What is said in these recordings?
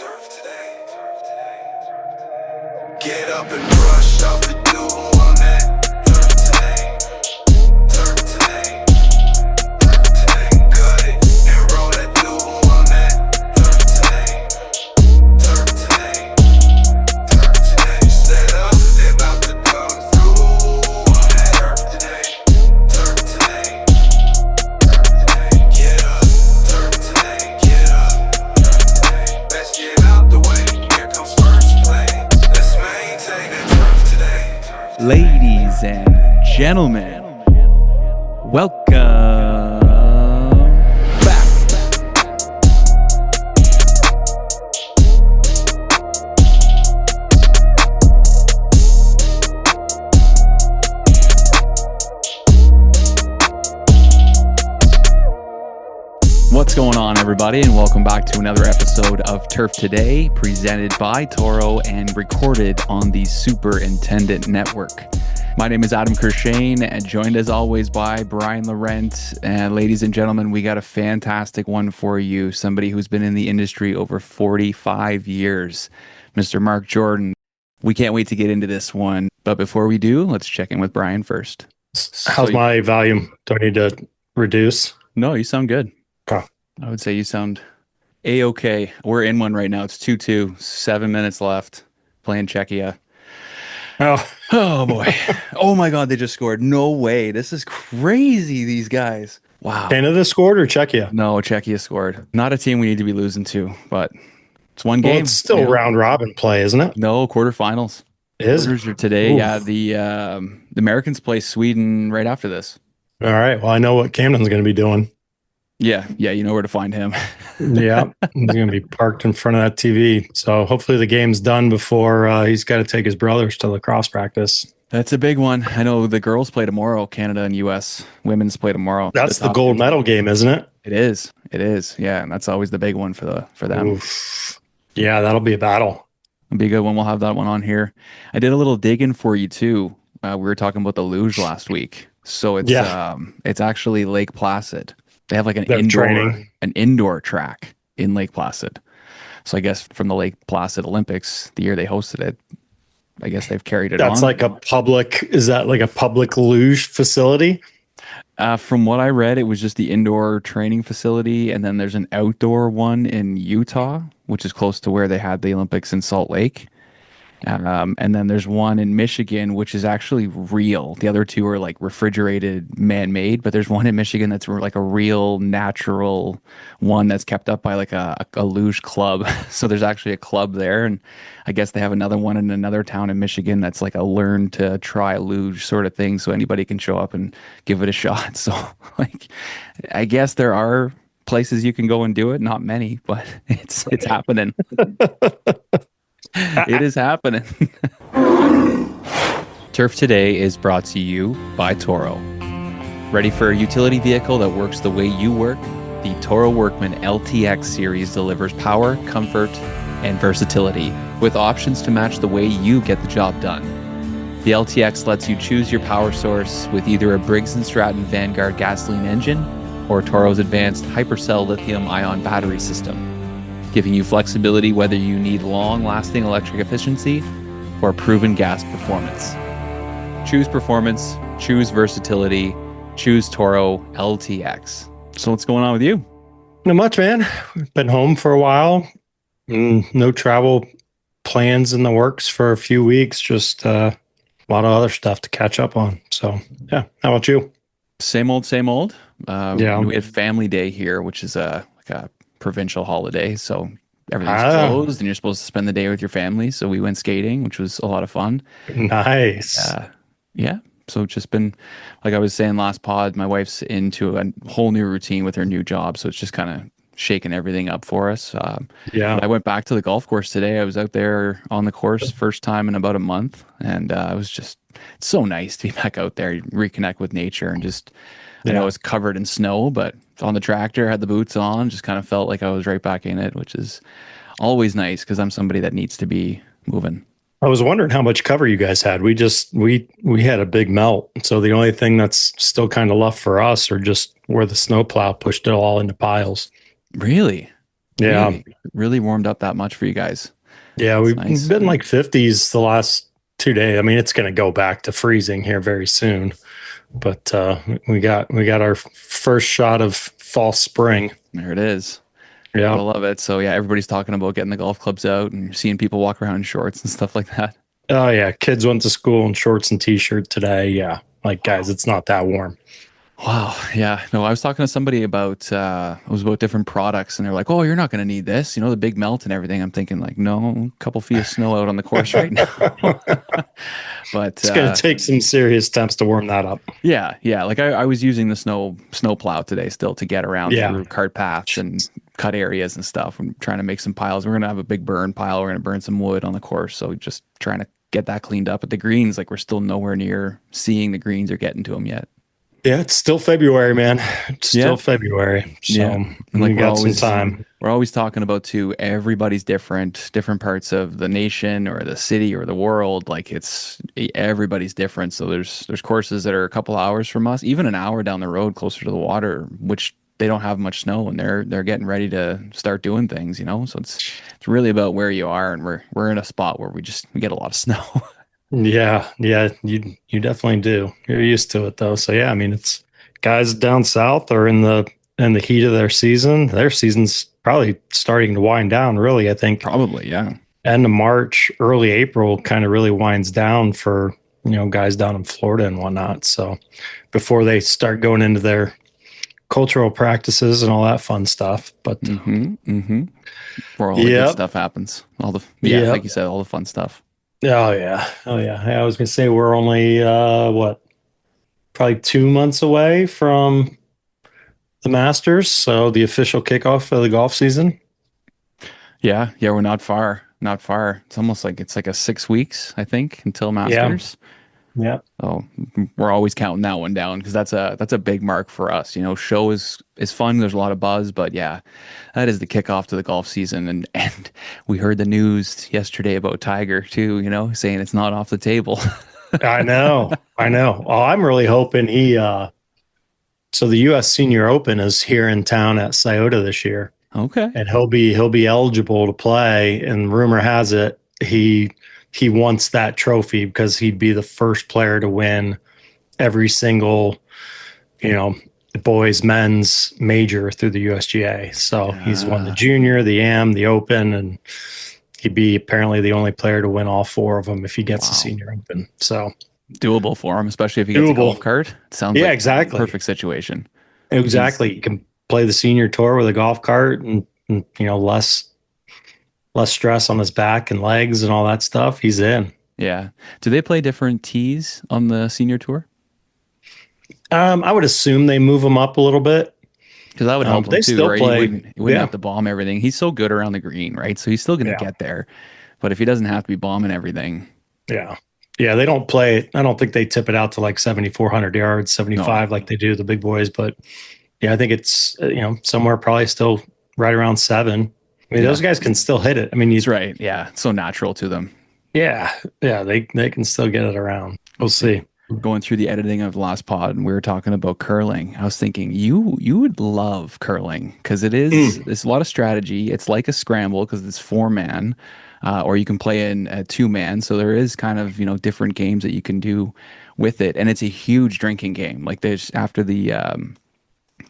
Turf today. Get up and brush off the dew on that. Turf today. Turf today. Turf today. Cut it and roll that dew on that. Turf today. Turf today. Turf today. Set up, they about to come through on that. Turf today. Turf today. Turf today. Get up. Turf today. Get up. Turf today. Let's get out the way. Here comes first play. Let's maintain that turf today. Ladies and gentlemen, welcome back. What's going on, everybody, and welcome back to another episode of Turf Today, presented by Toro and recorded on the Superintendent Network. My name is Adam Kershane, and joined as always by Brian Laurent. And ladies and gentlemen, we got a fantastic one for you. Somebody who's been in the industry over 45 years, Mr. Mark Jordan. We can't wait to get into this one. But before we do, let's check in with Brian first. How's my volume? Do I need to reduce? No, you sound good. Okay. I would say you sound A-okay. We're in one right now. It's 2-2, 7 minutes left, playing Czechia. Oh boy. Oh my God, they just scored. No way. This is crazy, these guys. Wow. Canada scored or Czechia? No, Czechia scored. Not a team we need to be losing to, but it's one game. Well, it's still round robin play, isn't it? No, quarterfinals. Is Quarters are today. Oof. Yeah, the Americans play Sweden right after this. All right. Well, I know what Camden's going to be doing. Yeah, you know where to find him. Yeah. He's going to be parked in front of that TV. So hopefully the game's done before he's got to take his brothers to lacrosse practice. That's a big one. I know the girls play tomorrow, Canada and U.S. Women's play tomorrow. That's the gold medal game, isn't it? It is. Yeah, and that's always the big one for them. Oof. Yeah, that'll be a battle. It'll be a good one. We'll have that one on here. I did a little digging for you too. We were talking about the luge last week. So it's actually Lake Placid. They have like an indoor track in Lake Placid. So I guess from the Lake Placid Olympics, the year they hosted it, I guess they've carried it on. Is that like a public luge facility? From what I read, it was just the indoor training facility. And then there's an outdoor one in Utah, which is close to where they had the Olympics in Salt Lake. And then there's one in Michigan, which is actually real. The other two are like refrigerated, man-made, but there's one in Michigan that's like a real natural one that's kept up by like a luge club. So there's actually a club there. And I guess they have another one in another town in Michigan that's like a learn to try luge sort of thing. So anybody can show up and give it a shot. So like, I guess there are places you can go and do it. Not many, but it's happening. It is happening. Turf Today is brought to you by Toro. Ready for a utility vehicle that works the way you work? The Toro Workman LTX series delivers power, comfort, and versatility with options to match the way you get the job done. The LTX lets you choose your power source with either a Briggs & Stratton Vanguard gasoline engine or Toro's advanced Hypercell lithium-ion battery system, giving you flexibility whether you need long-lasting electric efficiency or proven gas performance. Choose performance, choose versatility, choose Toro LTX. So what's going on with you? Not much, man. Been home for a while. No travel plans in the works for a few weeks. Just a lot of other stuff to catch up on. So, yeah. How about you? Same old, same old. Yeah. We had Family Day here, which is like a provincial holiday, so everything's closed and you're supposed to spend the day with your family. So we went skating, which was a lot of fun. Nice. Yeah. So it's just been, like I was saying last pod, my wife's into a whole new routine with her new job. So it's just kind of shaking everything up for us. Yeah. I went back to the golf course today. I was out there on the course first time in about a month. And it was just so nice to be back out there, reconnect with nature and just, I know it was covered in snow, but on the tractor, had the boots on, just kind of felt like I was right back in it, which is always nice because I'm somebody that needs to be moving. I was wondering how much cover you guys had. We had a big melt. So the only thing that's still kind of left for us are just where the snowplow pushed it all into piles. Really? Yeah. Really warmed up that much for you guys. Yeah. It's We've nice. been like 50s the last 2 days. I mean, it's going to go back to freezing here very soon, but we got our first shot of fall spring. There it is. Yeah. Gotta love it. So yeah, everybody's talking about getting the golf clubs out and seeing people walk around in shorts and stuff like that. Oh yeah. Kids went to school in shorts and t-shirt today. Yeah. Like guys, it's not that warm. Wow. Yeah. No, I was talking to somebody about it was about different products and they're like, "Oh, you're not going to need this, the big melt and everything." I'm thinking like, "No, a couple feet of snow out on the course right now." But It's going to take some serious attempts to warm that up. yeah, yeah. Like I was using the snow plow today still to get around Yeah. through cart paths and cut areas and stuff. I'm trying to make some piles. We're gonna have a big burn pile. We're gonna burn some wood on the course. So just trying to get that cleaned up. But the greens, like we're still nowhere near seeing the greens or getting to them yet. Yeah, it's still February, man. It's still February. So And like we got some time. We're always talking about too, everybody's different parts of the nation or the city or the world. Like everybody's different. So there's courses that are a couple hours from us, even an hour down the road closer to the water, which they don't have much snow and they're getting ready to start doing things. So it's really about where you are, and we're in a spot where we get a lot of snow. Yeah, you definitely do. You're used to it though. So yeah, I mean, it's guys down south are in the heat of their season. Their season's probably starting to wind down. Really, I think Probably, yeah. end of March, early April, kind of really winds down for guys down in Florida and whatnot. So before they start going into their cultural practices and all that fun stuff. But Where all the good stuff happens. Like you said, all the fun stuff. Oh yeah. I was gonna say we're only probably 2 months away from the Masters, so the official kickoff of the golf season. Yeah, we're not far. Not far. It's almost like a 6 weeks, I think, until Masters. Yeah. So we're always counting that one down because that's a big mark for us. Show is fun. There's a lot of buzz, but yeah, that is the kickoff to the golf season. And we heard the news yesterday about Tiger too. Saying it's not off the table. I know. Well, I'm really hoping he. So the U.S. Senior Open is here in town at Scioto this year. Okay. And he'll be eligible to play. And rumor has it he wants that trophy because he'd be the first player to win every single, boys, men's major through the USGA. So he's won the junior, the AM, the Open, and he'd be apparently the only player to win all 4 of them if he gets the Senior Open. So doable for him, especially if he gets a golf cart. It sounds like exactly. a perfect situation. Exactly. You can play the senior tour with a golf cart and less stress on his back and legs and all that stuff. He's in. Yeah. Do they play different tees on the senior tour? I would assume they move him up a little bit. Because that would help him they too, still right? play- He wouldn't have to bomb everything. He's so good around the green, right? So he's still going to get there. But if he doesn't have to be bombing everything. Yeah. Yeah, they don't play. I don't think they tip it out to like 7,400 yards, 75 like they do the big boys. But yeah, I think it's, somewhere probably still right around 7. I mean, those guys can still hit it. I mean, He's right. Yeah. It's so natural to them. Yeah. They can still get it around. We'll see. Going through the editing of the last pod and we were talking about curling. I was thinking you would love curling because it's a lot of strategy. It's like a scramble because it's 4-man, or you can play in a 2-man. So there is kind of, different games that you can do with it. And it's a huge drinking game. Like there's after the,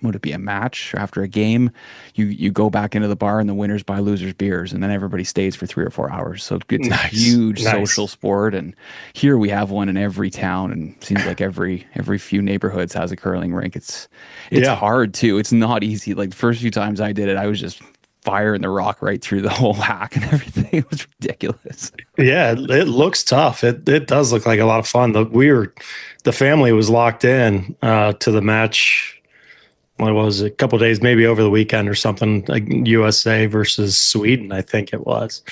would it be a match or after a game, you go back into the bar and the winners buy losers beers and then everybody stays for 3 or 4 hours. So it's a huge social sport. And here we have one in every town and it seems like every few neighborhoods has a curling rink. It's hard too. It's not easy. Like the first few times I did it, I was just firing the rock right through the whole hack and everything. It was ridiculous. Yeah, it looks tough. It does look like a lot of fun. The family was locked in to the match. What was it, a couple of days, maybe over the weekend or something, like USA versus Sweden, I think it was.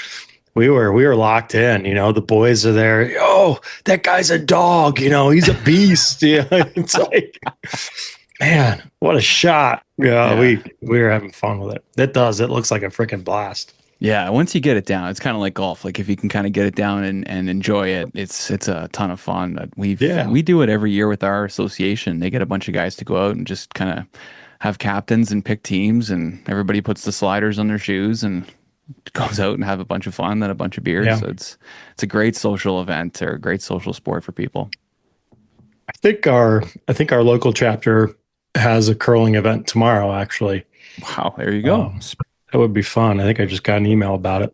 We were locked in, the boys are there. Oh, that guy's a dog, he's a beast. It's like, man, what a shot. Yeah. We were having fun with it. It looks like a freaking blast. Yeah, once you get it down, it's kind of like golf. Like if you can kind of get it down and enjoy it, it's a ton of fun. We do it every year with our association. They get a bunch of guys to go out and just kind of have captains and pick teams, and everybody puts the sliders on their shoes and goes out and have a bunch of fun and a bunch of beers. Yeah. So it's a great social event or a great social sport for people. I think our local chapter has a curling event tomorrow, actually. Wow, there you go. That would be fun. I think I just got an email about it.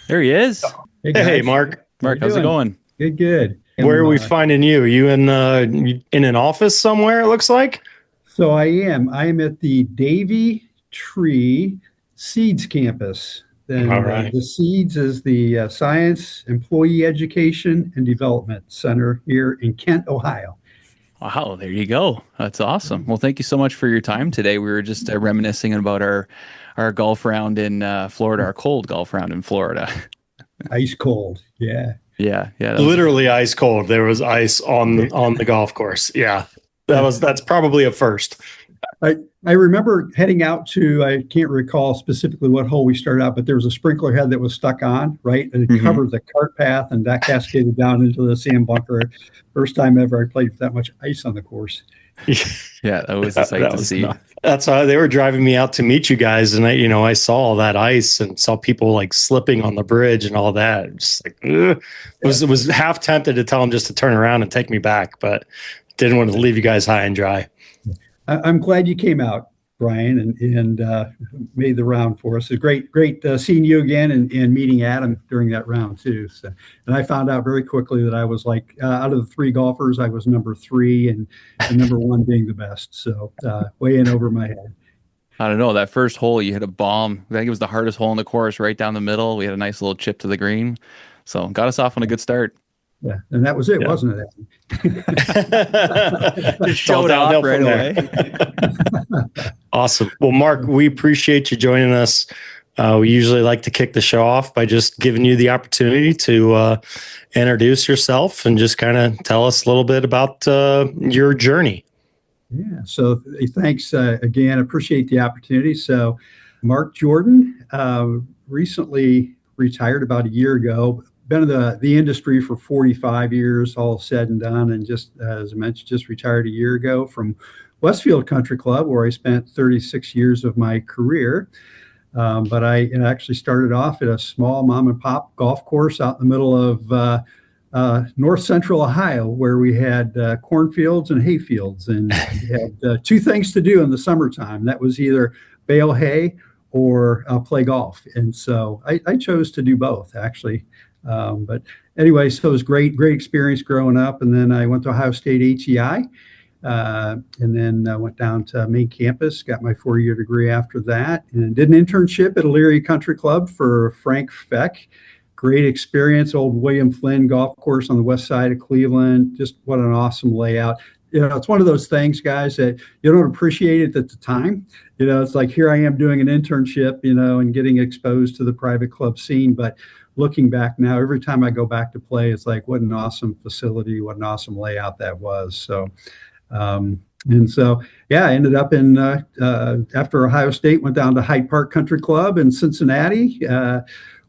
There he is. Hey, guys. Mark. Mark, how's it going? Good. Where are we finding you? Are you in an office somewhere, it looks like? So I am at the Davy Tree Seeds campus. Then All right. the Seeds is the Science Employee Education and Development Center here in Kent, Ohio. Wow, there you go. That's awesome. Well, thank you so much for your time today. We were just reminiscing about our golf round in Florida, our cold golf round in Florida. Ice cold. Yeah. Yeah. Literally ice cold. There was ice on the golf course. Yeah. That's probably a first. I remember heading out to, I can't recall specifically what hole we started out, but there was a sprinkler head that was stuck on, right? And it covered the cart path, and that cascaded down into the sand bunker. First time ever I played with that much ice on the course. Yeah, that was a sight to see. That's how they were driving me out to meet you guys, and I saw all that ice and saw people like slipping on the bridge and all that. Just like, was half tempted to tell them just to turn around and take me back, but didn't want to leave you guys high and dry. I'm glad you came out, Brian, and made the round for us. It's great seeing you again and meeting Adam during that round too. So, and I found out very quickly that I was like, out of the three golfers, I was number 3 and number 1 being the best. So way in over my head. I don't know. That first hole, you hit a bomb. I think it was the hardest hole in the course, right down the middle. We had a nice little chip to the green. So got us off on a good start. Yeah, and that was it, wasn't it? Just showed off right away. Awesome. Well, Mark, we appreciate you joining us. We usually like to kick the show off by just giving you the opportunity to introduce yourself and just kind of tell us a little bit about your journey. Yeah, so thanks again. Appreciate the opportunity. So Mark Jordan recently retired about a year ago. Been in the industry for 45 years, all said and done, and just as I mentioned, just retired a year ago from Westfield Country Club, where I spent 36 years of my career. But I actually started off at a small mom and pop golf course out in the middle of north central Ohio, where we had cornfields and hay fields, and we had 2 things to do in the summertime. That was either bale hay or play golf, and so I chose to do both, actually. But anyway, so it was great experience growing up. And then I went to Ohio State HEI, and then went down to main campus, got my 4-year degree after that, and did an internship at Elyria Country Club for Frank Feck. Great experience, old William Flynn golf course on the west side of Cleveland. Just what an awesome layout. It's one of those things, guys, that you don't appreciate it at the time. It's like, here I am doing an internship, and getting exposed to the private club scene. But looking back now, every time I go back to play, it's like, what an awesome facility, what an awesome layout that was. So, I ended up in, after Ohio State, went down to Hyde Park Country Club in Cincinnati,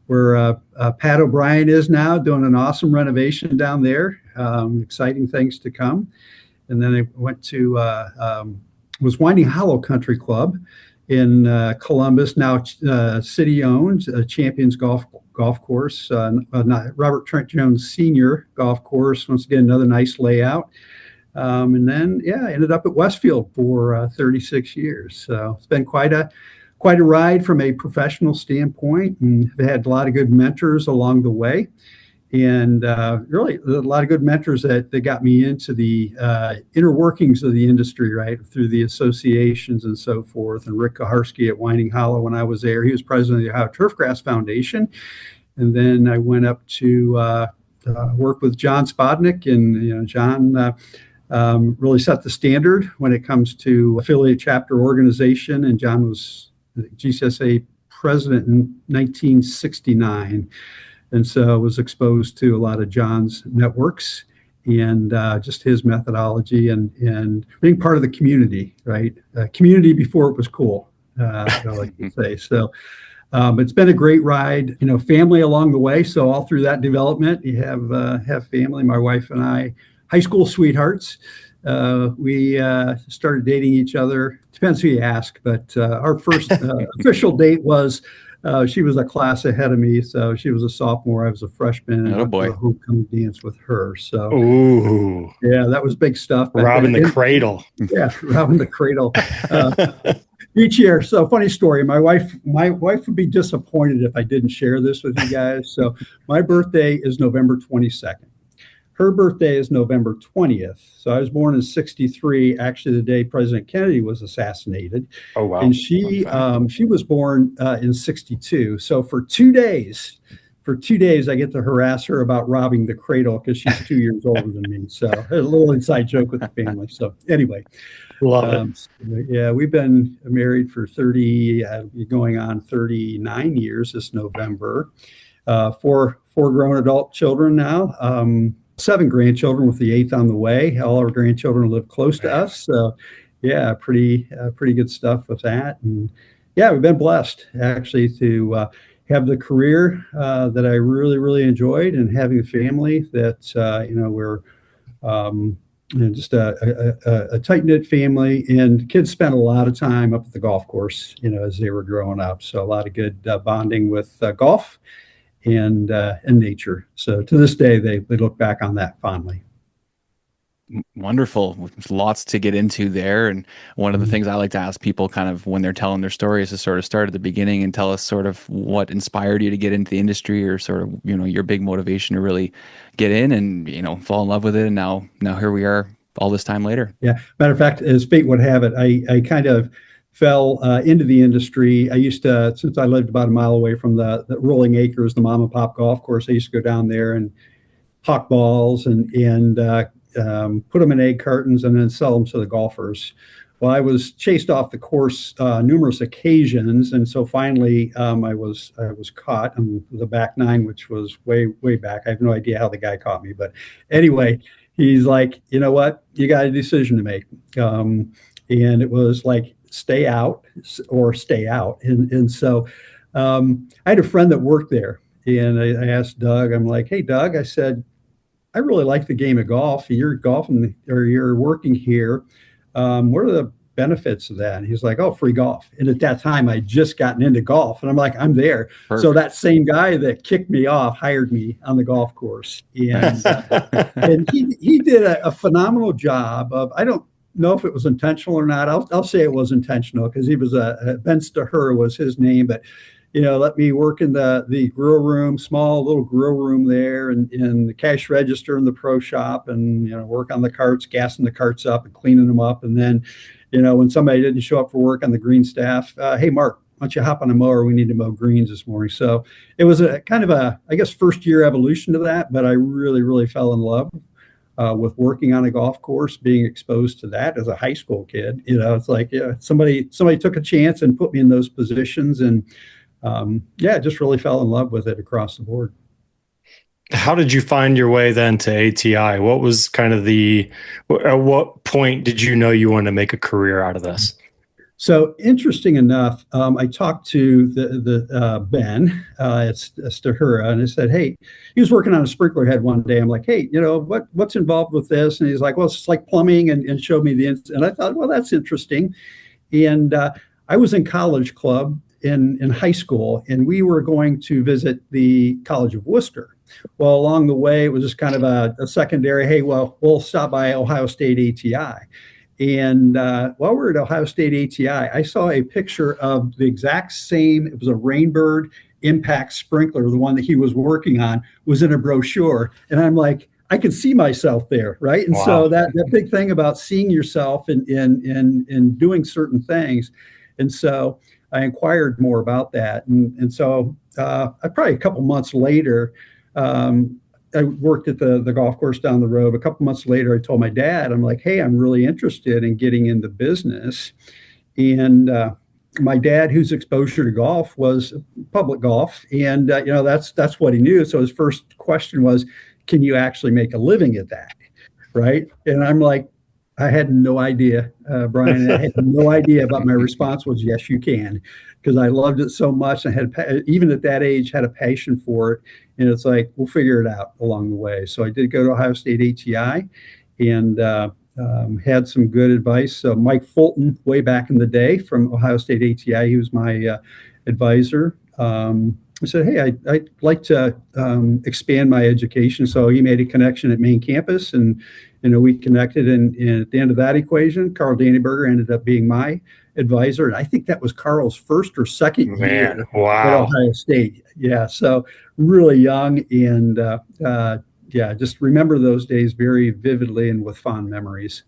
where Pat O'Brien is now, doing an awesome renovation down there. Exciting things to come. And then I went to, was Winding Hollow Country Club in Columbus, now city-owned, Champions Golf Course, not Robert Trent Jones Sr. Golf Course. Once again, another nice layout. And then, I ended up at Westfield for 36 years. So it's been quite a ride from a professional standpoint, and I've had a lot of good mentors along the way. And really a lot of good mentors that got me into the inner workings of the industry, right, through the associations and so forth. And Rick Kaharski at Winding Hollow, when I was there, he was president of the Ohio Turfgrass Foundation. And then I went up to work with John Spodnick, and John really set the standard when it comes to affiliate chapter organization. And John was GCSAA president in 1969. And so I was exposed to a lot of John's networks and just his methodology and being part of the community, right? Community before it was cool, I like to say. So it's been a great ride, family along the way. So all through that development, you have family, my wife and I, high school sweethearts. We started dating each other. Depends who you ask, but our first official date was she was a class ahead of me, so she was a sophomore, I was a freshman, and Oh went to boy. the homecoming dance with her. So Ooh, yeah, that was big stuff. Back robbing then. the cradle. Yeah, robbing the cradle. Each year. So funny story. My wife would be disappointed if I didn't share this with you guys. So my birthday is November 22nd. Her birthday is November 20th. So I was born in 63, actually the day President Kennedy was assassinated. Oh, wow. And she was born in 62. So for 2 days, I get to harass her about robbing the cradle because she's 2 years older than me. So a little inside joke with the family. So anyway, Love it. yeah, we've been married for 30, going on 39 years this November. Four grown adult children now. 7 grandchildren with the 8th on the way. All our grandchildren live close to us. So yeah, pretty good stuff with that. And yeah, we've been blessed actually to have the career that I really, really enjoyed, and having a family that, we're just a tight-knit family, and kids spent a lot of time up at the golf course, as they were growing up. So a lot of good bonding with golf and nature. So to this day, they look back on that fondly. Wonderful. There's lots to get into there. And one of the things I like to ask people kind of when they're telling their stories is to sort of start at the beginning and tell us sort of what inspired you to get into the industry, or sort of, your big motivation to really get in and, fall in love with it. And now here we are all this time later. Yeah. Matter of fact, as fate would have it, I kind of fell into the industry. I used to, since I lived about a mile away from the Rolling Acres, the mom and pop golf course, I used to go down there and hawk balls and put them in egg cartons and then sell them to the golfers. Well, I was chased off the course numerous occasions, and so finally I was caught on the back nine, which was way back. I have no idea how the guy caught me, but anyway, he's like, you know what, you got a decision to make, and it was like stay out or stay out, and so I had a friend that worked there, and I asked Doug, I'm like, hey Doug, I said, I really like the game of golf. You're golfing or you're working here. What are the benefits of that? And he's like, oh, free golf. And at that time, I'd just gotten into golf. And I'm like, I'm there. Perfect. So that same guy that kicked me off hired me on the golf course. And, and he did a phenomenal job of, I don't know if it was intentional or not. I'll say it was intentional because he was Ben Staher was his name, but let me work in the grill room, small little grill room there, and in the cash register in the pro shop, and work on the carts, gassing the carts up and cleaning them up. And then, when somebody didn't show up for work on the green staff, hey Mark, why don't you hop on a mower? We need to mow greens this morning. So it was a kind of I guess first year evolution to that, but I really, really fell in love with working on a golf course, being exposed to that as a high school kid. It's like, somebody took a chance and put me in those positions, and just really fell in love with it across the board. How did you find your way then to ATI? What was kind of at what point did you know you wanted to make a career out of this? So interesting enough, I talked to the Ben at Stahura, and I said, hey, he was working on a sprinkler head one day. I'm like, hey, what's involved with this? And he's like, well, it's like plumbing, and showed me and I thought, well, that's interesting. And I was in college club in high school, and we were going to visit the College of Worcester. Well, along the way, it was just kind of a secondary, hey, well, we'll stop by Ohio State ATI. And while we were at Ohio State ATI, I saw a picture of the exact same, it was a Rainbird impact sprinkler, the one that he was working on, was in a brochure. And I'm like, I could see myself there, right? And so that big thing about seeing yourself in doing certain things. And so I inquired more about that. And so probably a couple months later, I worked at the golf course down the road. A couple months later, I told my dad, I'm like, hey, I'm really interested in getting into business. And my dad, whose exposure to golf was public golf, and that's what he knew. So his first question was, can you actually make a living at that? Right. And I'm like, I had no idea, Brian. I had no idea, but my response was, yes, you can, because I loved it so much. I had, even at that age, had a passion for it. And it's like, we'll figure it out along the way. So I did go to Ohio State ATI, and had some good advice. Mike Fulton, way back in the day from Ohio State ATI, he was my advisor. I said, hey, I'd like to expand my education. So he made a connection at main campus, and we connected. And at the end of that equation, Carl Danneberger ended up being my advisor. And I think that was Carl's first or second year at Ohio State. Yeah, so really young, and just remember those days very vividly and with fond memories.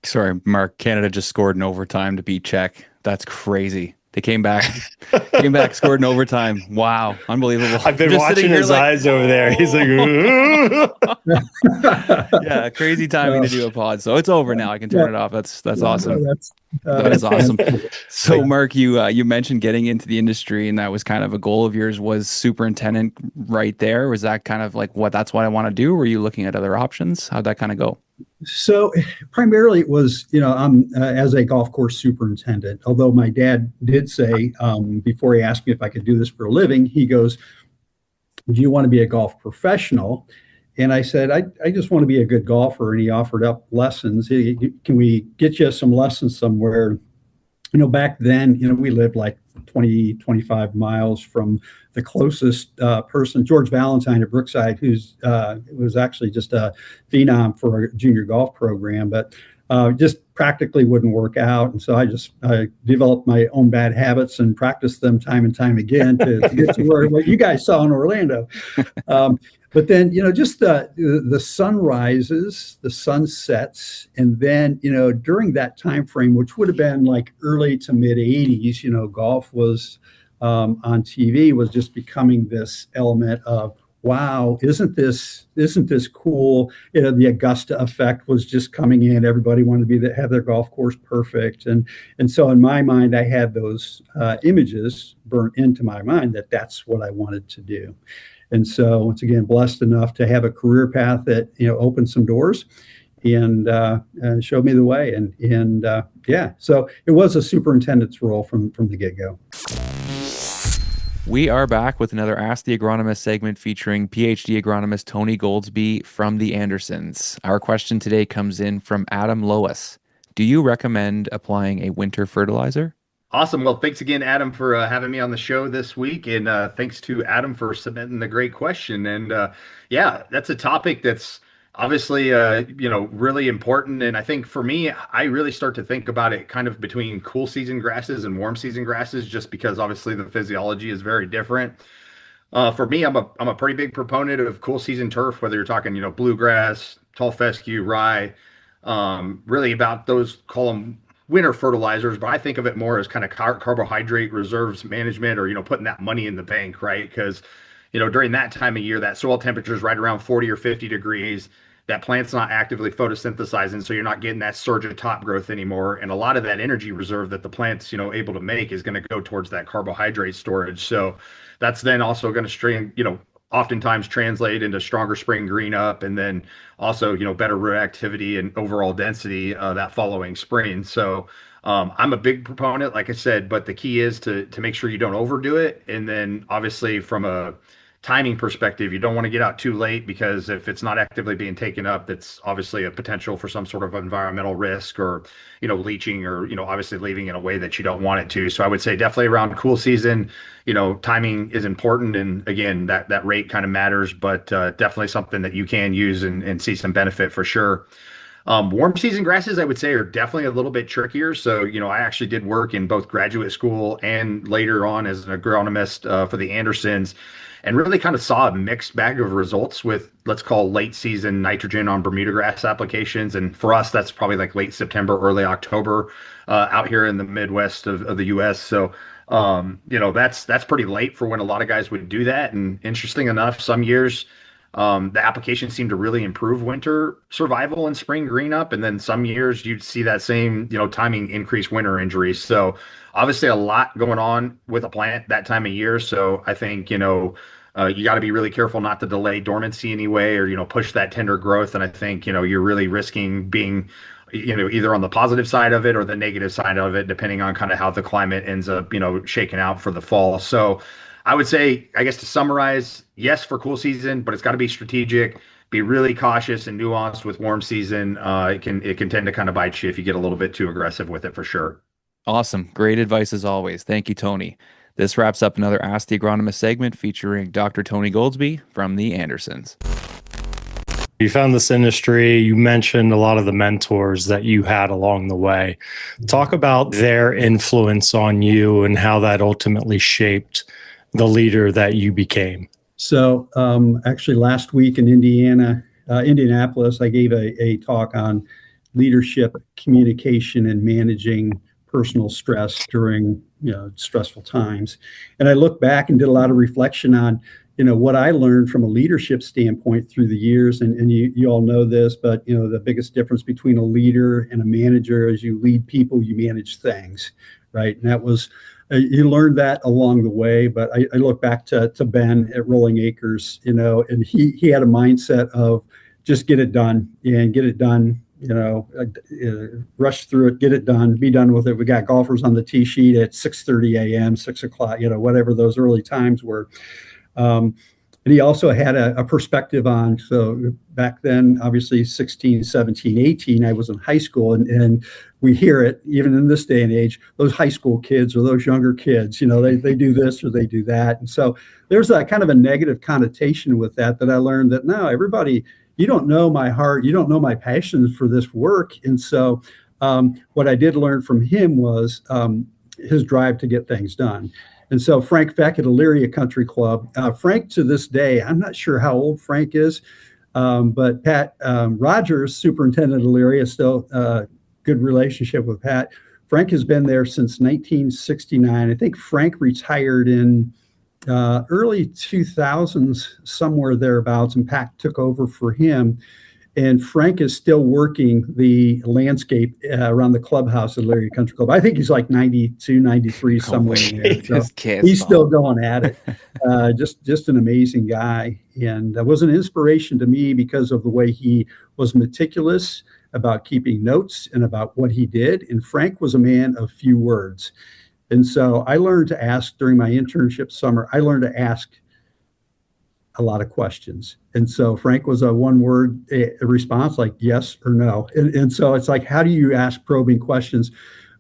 Sorry, Mark, Canada just scored in overtime to beat Czech. That's crazy. They came back, scored in overtime. Wow, unbelievable. I've been watching his eyes over there. He's like, yeah, crazy timing to do a pod. So it's over now. I can turn it off. That's awesome. That is awesome. So Mark, you mentioned getting into the industry, and that was kind of a goal of yours. Was superintendent right there? Was that kind of like that's what I want to do? Or were you looking at other options? How'd that kind of go? So primarily it was, I'm as a golf course superintendent, although my dad did say before he asked me if I could do this for a living, he goes, do you want to be a golf professional? And I said, I just want to be a good golfer. And he offered up lessons. Can we get you some lessons somewhere? Back then, we lived like 25 miles from the closest person, George Valentine at Brookside, who's was actually just a phenom for a junior golf program, but just practically wouldn't work out. And so I developed my own bad habits and practiced them time and time again to get to what you guys saw in Orlando. But then, just the sun rises, the sun sets, and then, during that time frame, which would have been like early to mid 80s, golf was on TV, was just becoming this element of, wow, isn't this cool? The Augusta effect was just coming in. Everybody wanted to have their golf course perfect, and so in my mind, I had those images burnt into my mind that's what I wanted to do. And so, once again, blessed enough to have a career path that opened some doors and showed me the way. And so it was a superintendent's role from the get-go. We are back with another Ask the Agronomist segment featuring PhD agronomist Tony Goldsby from the Andersons. Our question today comes in from Adam Lois. Do you recommend applying a winter fertilizer? Awesome. Well, thanks again, Adam, for having me on the show this week. And thanks to Adam for submitting the great question. And that's a topic that's obviously, really important. And I think for me, I really start to think about it kind of between cool season grasses and warm season grasses, just because obviously the physiology is very different. For me, I'm a pretty big proponent of cool season turf, whether you're talking, bluegrass, tall fescue, rye, really about those, call them winter fertilizers, but I think of it more as kind of carbohydrate reserves management, or, putting that money in the bank, right? Because, during that time of year, that soil temperature is right around 40 or 50 degrees. That plant's not actively photosynthesizing, so you're not getting that surge of top growth anymore. And a lot of that energy reserve that the plant's, able to make is going to go towards that carbohydrate storage. So that's then also going to oftentimes translate into stronger spring green up, and then also, better root activity and overall density that following spring. So I'm a big proponent, like I said, but the key is to make sure you don't overdo it. And then obviously from a timing perspective, you don't want to get out too late, because if it's not actively being taken up, that's obviously a potential for some sort of environmental risk, or, leaching, or, obviously leaving in a way that you don't want it to. So I would say definitely around cool season, timing is important. And again, that rate kind of matters, but definitely something that you can use and see some benefit for sure. Warm season grasses, I would say, are definitely a little bit trickier. So, I actually did work in both graduate school and later on as an agronomist for the Andersons, and really kind of saw a mixed bag of results with, let's call, late season nitrogen on Bermuda grass applications. And for us, that's probably like late September, early October out here in the Midwest of the US. So, that's pretty late for when a lot of guys would do that. And interesting enough, some years, the application seemed to really improve winter survival and spring green up. And then some years you'd see that same, timing increase winter injuries. So obviously a lot going on with a plant that time of year. So I think, you got to be really careful not to delay dormancy anyway, or, push that tender growth. And I think, you're really risking being, either on the positive side of it or the negative side of it, depending on kind of how the climate ends up, shaking out for the fall. So I would say, I guess to summarize, yes, for cool season, but it's got to be strategic. be really cautious and nuanced with warm season. It can tend to kind of bite you if you get a little bit too aggressive with it for sure. Awesome. Great advice as always. Thank you, Tony. This wraps up another Ask the Agronomist segment featuring Dr. Tony Goldsby from the Andersons. You found this industry, you mentioned a lot of the mentors that you had along the way. Talk about their influence on you and how that ultimately shaped the leader that you became. So actually last week in Indianapolis, I gave a talk on leadership, communication, and managing personal stress during stressful times. And I looked back and did a lot of reflection on what I learned from a leadership standpoint through the years. And you all know this, but the biggest difference between a leader and a manager is you lead people, you manage things, right? And that was you learned that along the way. But I look back to Ben at Rolling Acres, and he had a mindset of just get it done and get it done. Rush through it, get it done, be done with it. We got golfers on the tee sheet at 6:30 a.m., 6 o'clock, whatever those early times were. And he also had a perspective on, so back then, obviously 16, 17, 18, I was in high school, and we hear it even in this day and age, those high school kids or those younger kids, they do this or they do that. And so there's a kind of a negative connotation with that I learned that no, everybody, you don't know my heart, you don't know my passion for this work. And so what I did learn from him was his drive to get things done. And so Frank Feck at Elyria Country Club, Frank to this day, I'm not sure how old Frank is, but Pat Rogers, superintendent at Elyria, still good relationship with Pat. Frank has been there since 1969. I think Frank retired in early 2000s, somewhere thereabouts, and Pat took over for him. And Frank is still working the landscape around the clubhouse at Elyria Country Club. I think he's like 92, 93, somewhere in there. So he's still going at it. Just an amazing guy. And was an inspiration to me because of the way he was meticulous about keeping notes and about what he did. And Frank was a man of few words. And so I learned to ask during my internship summer, I learned to ask a lot of questions. And so Frank was a one-word response, like yes or no. And so it's like, how do you ask probing questions?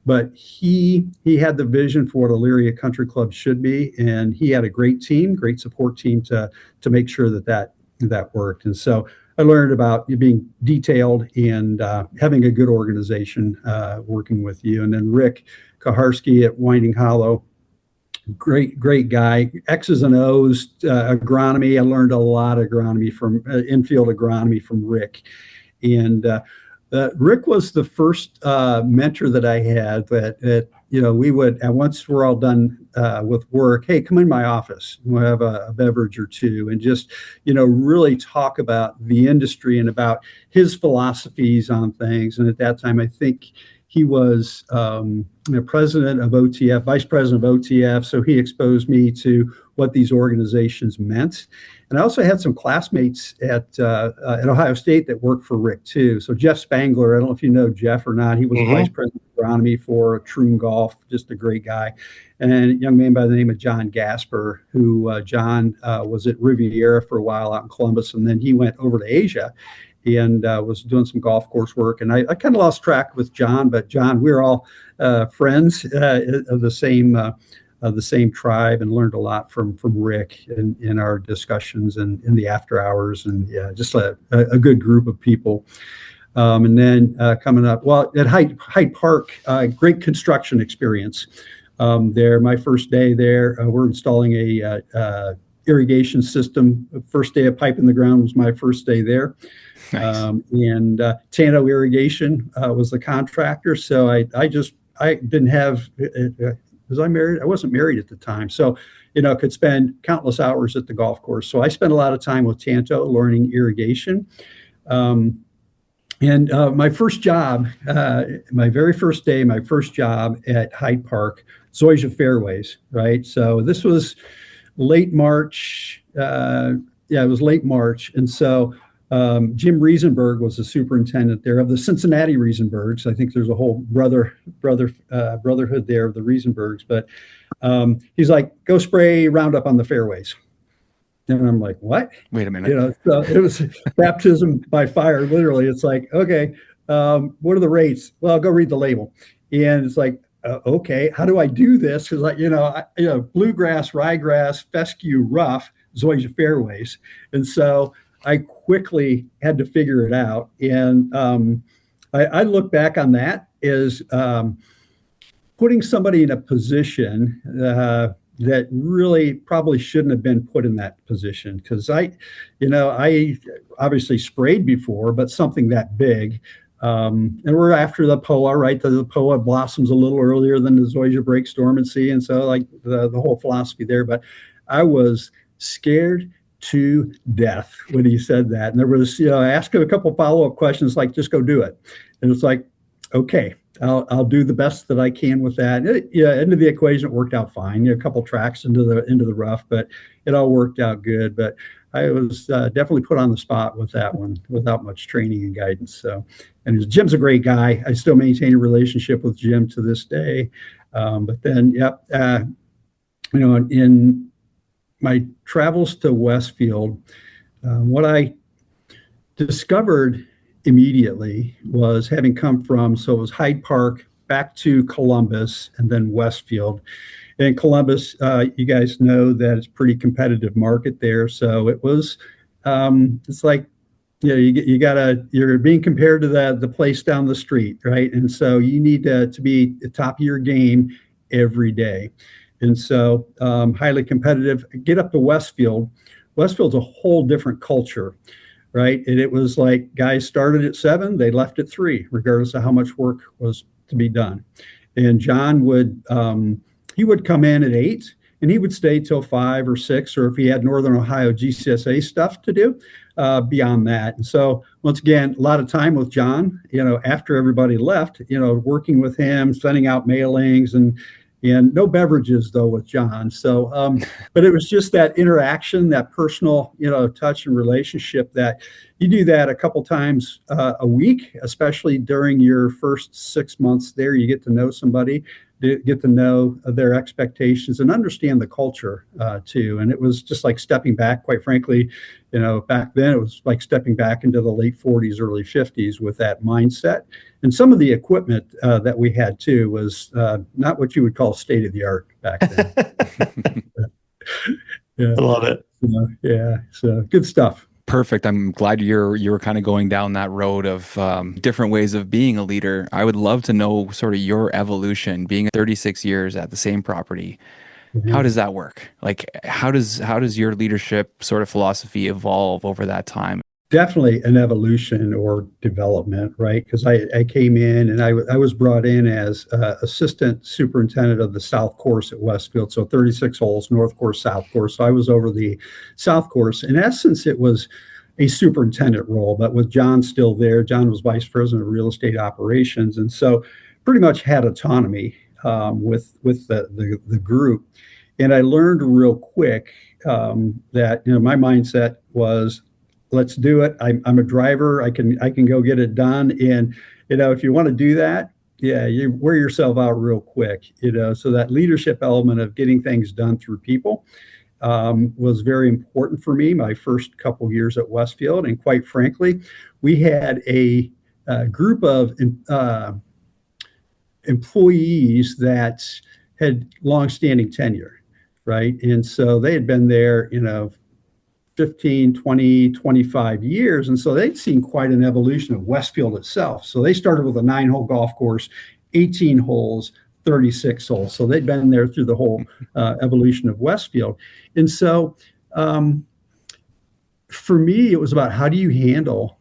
But he had the vision for what Elyria Country Club should be, and he had a great team, great support team to make sure that worked. And so I learned about being detailed and having a good organization working with you. And then Rick Kaharski at Winding Hollow, great guy. X's and O's, agronomy. I learned a lot of agronomy from infield agronomy from Rick. And Rick was the first mentor that I had that we would, and once we're all done with work, hey, come in my office. We'll have a beverage or two and just, really talk about the industry and about his philosophies on things. And at that time, I think he was president of OTF, vice president of OTF. So he exposed me to what these organizations meant. And I also had some classmates at Ohio State that worked for Rick too. So Jeff Spangler, I don't know if you know Jeff or not. He was vice president of agronomy for Troon Golf, just a great guy. And a young man by the name of John Gasper, who John was at Riviera for a while out in Columbus. And then he went over to Asia and was doing some golf course work. And I kind of lost track with John, but John, we're all friends of the same tribe, and learned a lot from Rick in our discussions and in the after hours, and just a good group of people. And then coming up, well, at Hyde Park, great construction experience there. My first day there, we're installing a irrigation system. First day of pipe in the ground was my first day there. Nice. And Tano Irrigation was the contractor. So I didn't have, was I married? I wasn't married at the time. So, could spend countless hours at the golf course. So I spent a lot of time with Tanto learning irrigation. And my first job, my very first day, my first job at Hyde Park, Zoysia Fairways, right? So this was late March. It was late March. And so Jim Riesenberg was the superintendent there of the Cincinnati Riesenbergs. I think there's a whole brotherhood there of the Riesenbergs. But he's like, go spray Roundup on the fairways. And I'm like, what? Wait a minute. So it was baptism by fire, literally. It's like, okay, what are the rates? Well, go read the label. And it's like, okay, how do I do this? Because like, bluegrass, ryegrass, fescue, rough, zoysia fairways. And so I quickly had to figure it out. And I look back on that as putting somebody in a position that really probably shouldn't have been put in that position, because I obviously sprayed before, but something that big. And we're after the POA, right? The POA blossoms a little earlier than the zoysia breaks dormancy, and so like the whole philosophy there. But I was scared to death when he said that, and there was, I asked him a couple follow-up questions like, just go do it, and it's like, okay. I'll do the best that I can with that. Into the equation, it worked out fine. A couple tracks into the rough, but it all worked out good. But I was definitely put on the spot with that one without much training and guidance. So, and Jim's a great guy. I still maintain a relationship with Jim to this day. But then, in my travels to Westfield, what I discovered immediately was, having come from, so it was Hyde Park back to Columbus and then Westfield. And Columbus, you guys know that it's a pretty competitive market there. So it was, it's like, you're being compared to the place down the street, right? And so you need to be at the top of your game every day. And so highly competitive. Get up to Westfield. Westfield's a whole different culture. Right. And it was like guys started at 7, they left at 3, regardless of how much work was to be done. And John would he would come in at 8 and he would stay till 5 or 6, or if he had Northern Ohio GCSAA stuff to do beyond that. And so once again, a lot of time with John, after everybody left, working with him, sending out mailings, and no beverages though with John. So, but it was just that interaction, that personal, touch and relationship, that you do that a couple times a week, especially during your first 6 months there. You get to know somebody, get to know their expectations, and understand the culture too. And it was just like stepping back, quite frankly, back then it was like stepping back into the late 40s, early 50s with that mindset. And some of the equipment that we had too was not what you would call state of the art back then. Yeah. I love it. Yeah. So good stuff. Perfect. I'm glad you were kind of going down that road of different ways of being a leader. I would love to know sort of your evolution, being 36 years at the same property. Mm-hmm. How does that work? Like, how does your leadership sort of philosophy evolve over that time? Definitely an evolution or development, right? Because I came in and I was brought in as assistant superintendent of the South Course at Westfield. So 36 holes, North Course, South Course. So I was over the South Course. In essence, it was a superintendent role, but with John still there. John was vice president of real estate operations. And so pretty much had autonomy with the group. And I learned real quick that my mindset was, let's do it. I'm a driver. I can go get it done. And if you want to do that, you wear yourself out real quick. So that leadership element of getting things done through people was very important for me my first couple years at Westfield. And quite frankly, we had a group of employees that had longstanding tenure, right? And so they had been there, 15, 20, 25 years. And so they'd seen quite an evolution of Westfield itself. So they started with a 9-hole golf course, 18 holes, 36 holes. So they'd been there through the whole evolution of Westfield. And so for me, it was about, how do you handle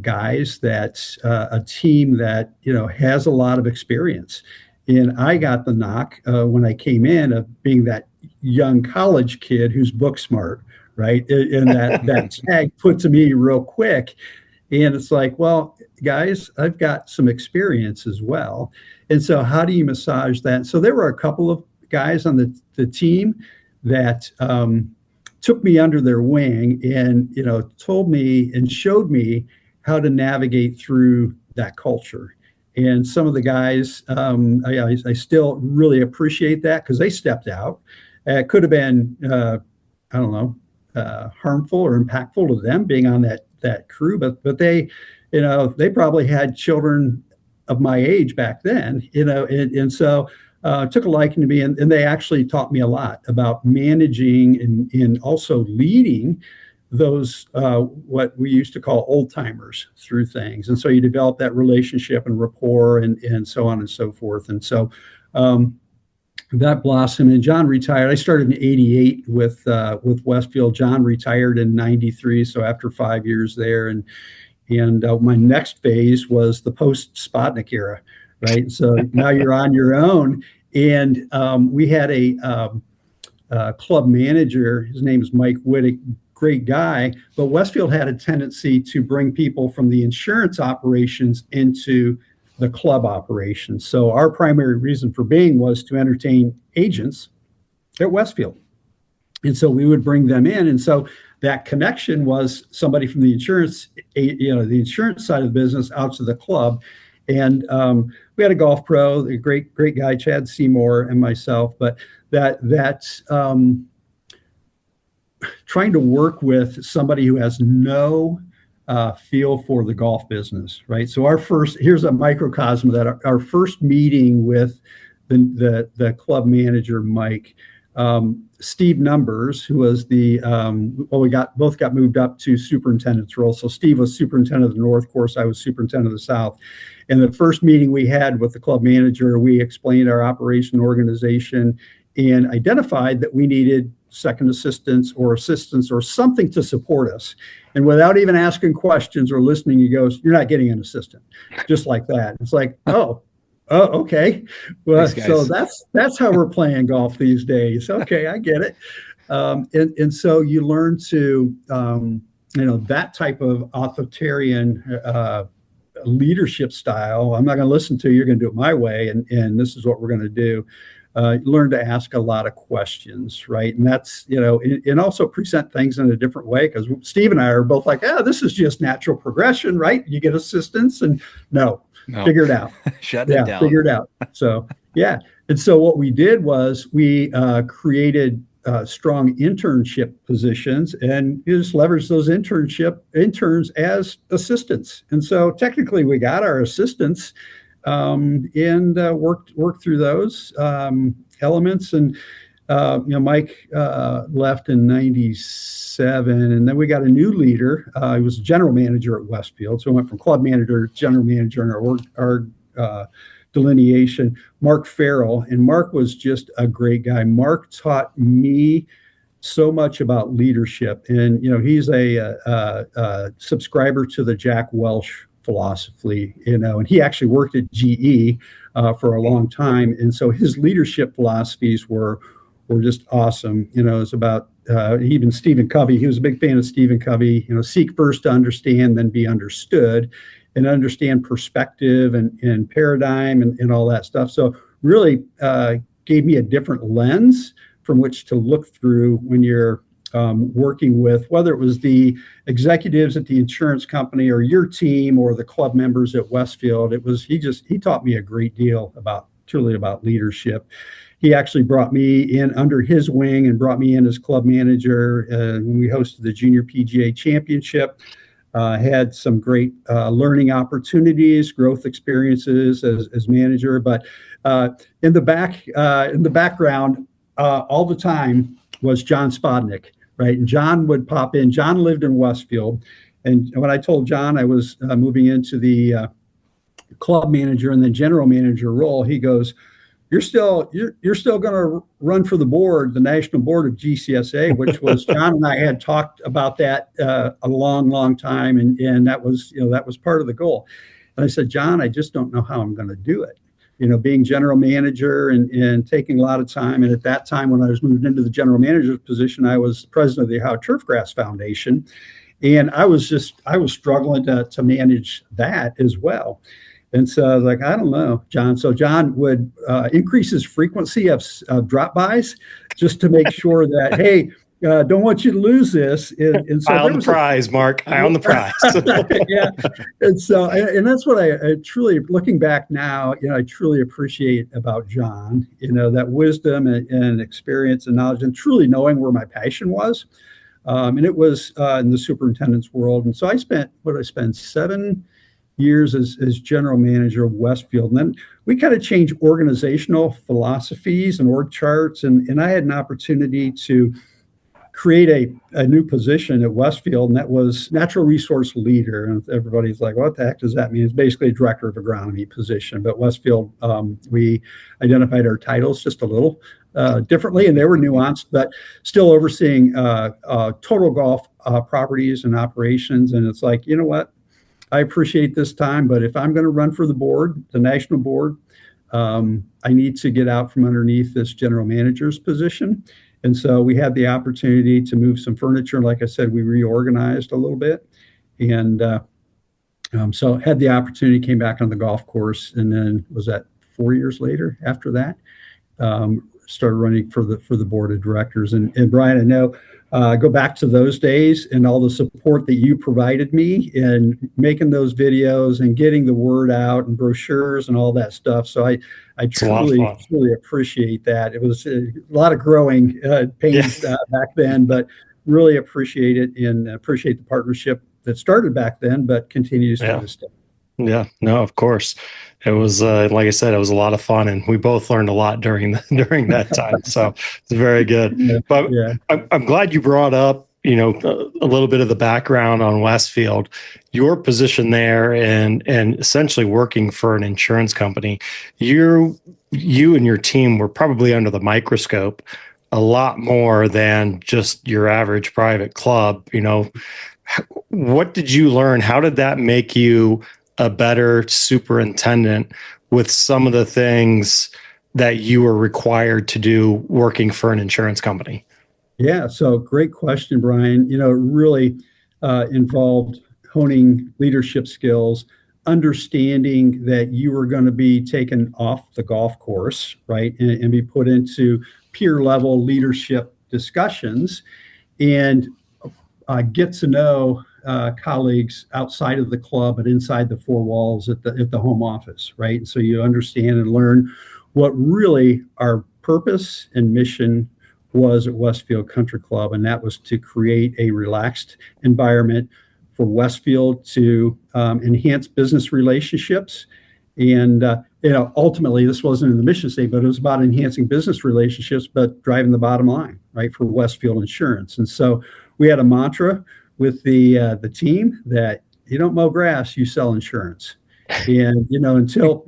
guys that a team that, has a lot of experience. And I got the knock when I came in of being that young college kid who's book smart, right? And that tag put to me real quick. And it's like, well, guys, I've got some experience as well. And so how do you massage that? So there were a couple of guys on the team that took me under their wing and, told me and showed me how to navigate through that culture. And some of the guys, I still really appreciate that, because they stepped out. It could have been, harmful or impactful to them being on that crew, but they, they probably had children of my age back then, and so took a liking to me, and they actually taught me a lot about managing and also leading those what we used to call old timers through things. And so you develop that relationship and rapport and so on and so forth. And so that blossomed, and John retired. I started in '88 with Westfield. John retired in '93, so after 5 years there, and my next phase was the post Spotnik era, right? So now you're on your own, and we had a club manager. His name is Mike Whittick. Great guy, but Westfield had a tendency to bring people from the insurance operations into the club operations. So our primary reason for being was to entertain agents at Westfield. And so we would bring them in. And so that connection was somebody from the insurance, the insurance side of the business out to the club. And we had a golf pro, a great guy, Chad Seymour, and myself, but that's trying to work with somebody who has no feel for the golf business, right? So here's a microcosm of that. Our first meeting with the club manager, Mike, Steve Numbers, who was we both got moved up to superintendent's role. So Steve was superintendent of the North, of course, I was superintendent of the South. And the first meeting we had with the club manager, we explained our operation organization and identified that we needed second assistants or something to support us. And without even asking questions or listening, he goes, "You're not getting an assistant." Just like that. It's like, oh, okay. Well, so that's how we're playing golf these days. Okay, I get it. And so you learn to, that type of authoritarian leadership style. I'm not going to listen to you. You're going to do it my way, and this is what we're going to do. Learn to ask a lot of questions, right? And that's, and also present things in a different way, because Steve and I are both like, this is just natural progression, right? You get assistance, and no. Figure it out. Shut it down. Figure it out. So, yeah. And so what we did was we created strong internship positions, and you just leverage those interns as assistants. And so technically we got our assistants and worked through those elements. And Mike left in '97, and then we got a new leader. He was general manager at Westfield, so we went from club manager to general manager in our delineation. Mark Farrell, and Mark was just a great guy. Mark taught me so much about leadership, and he's a subscriber to the Jack Welch philosophy, and he actually worked at GE for a long time, and so his leadership philosophies were just awesome. It's about even Stephen Covey. He was a big fan of Stephen Covey. Seek first to understand, then be understood, and understand perspective and paradigm and all that stuff. So really gave me a different lens from which to look through when you're working with, whether it was the executives at the insurance company or your team or the club members at Westfield. He taught me a great deal about leadership. He actually brought me in under his wing and brought me in as club manager when we hosted the Junior PGA Championship. Had some great learning opportunities, growth experiences as manager. But in the background, all the time was John Spodnik, right? And John would pop in. John lived in Westfield, and when I told John I was moving into the club manager and then general manager role, he goes, You're still going to run for the board, the national board of GCSAA, which was John and I had talked about that a long time, and that was part of the goal. And I said, John, I just don't know how I'm going to do it. Being general manager and taking a lot of time. And at that time, when I was moved into the general manager's position, I was president of the Ohio Turfgrass Foundation, and I was struggling to manage that as well. And so I was like, I don't know, John. So John would increase his frequency of drop-bys just to make sure that, hey, don't want you to lose this. And so I own the prize, Mark. I own the prize. Yeah. And so, and that's what I truly, looking back now, I truly appreciate about John, that wisdom and experience and knowledge, and truly knowing where my passion was. And it was in the superintendent's world. And so I spent 7 years as general manager of Westfield. And then we kind of changed organizational philosophies and org charts. And I had an opportunity to create a new position at Westfield, and that was natural resource leader. And everybody's like, what the heck does that mean? It's basically a director of agronomy position. But Westfield, we identified our titles just a little differently, and they were nuanced, but still overseeing total golf properties and operations. And it's like, you know what? I appreciate this time, but if I'm going to run for the board, the national board, I need to get out from underneath this general manager's position. And so we had the opportunity to move some furniture. Like I said, we reorganized a little bit. And so had the opportunity, came back on the golf course. And then was that 4 years later after that, started running for the board of directors. And Brian, I know, go back to those days and all the support that you provided me in making those videos and getting the word out and brochures and all that stuff. So I truly appreciate that. It was a lot of growing pains back then, but really appreciate it and appreciate the partnership that started back then, but continues to this day. Yeah, no, of course. It was, like I said, it was a lot of fun, and we both learned a lot during that time. So it's very good. But I'm glad you brought up, a little bit of the background on Westfield, your position there, and essentially working for an insurance company. You and your team were probably under the microscope a lot more than just your average private club. What did you learn? How did that make you a better superintendent with some of the things that you were required to do working for an insurance company? Yeah, so great question, Brian. It really involved honing leadership skills, understanding that you were going to be taken off the golf course, right, and be put into peer level leadership discussions and get to know colleagues outside of the club and inside the four walls at the home office, right? So you understand and learn what really our purpose and mission was at Westfield Country Club, and that was to create a relaxed environment for Westfield to enhance business relationships. And ultimately, this wasn't in the mission statement, but it was about enhancing business relationships, but driving the bottom line, right, for Westfield Insurance. And so we had a mantra with the team that you don't mow grass, you sell insurance. And until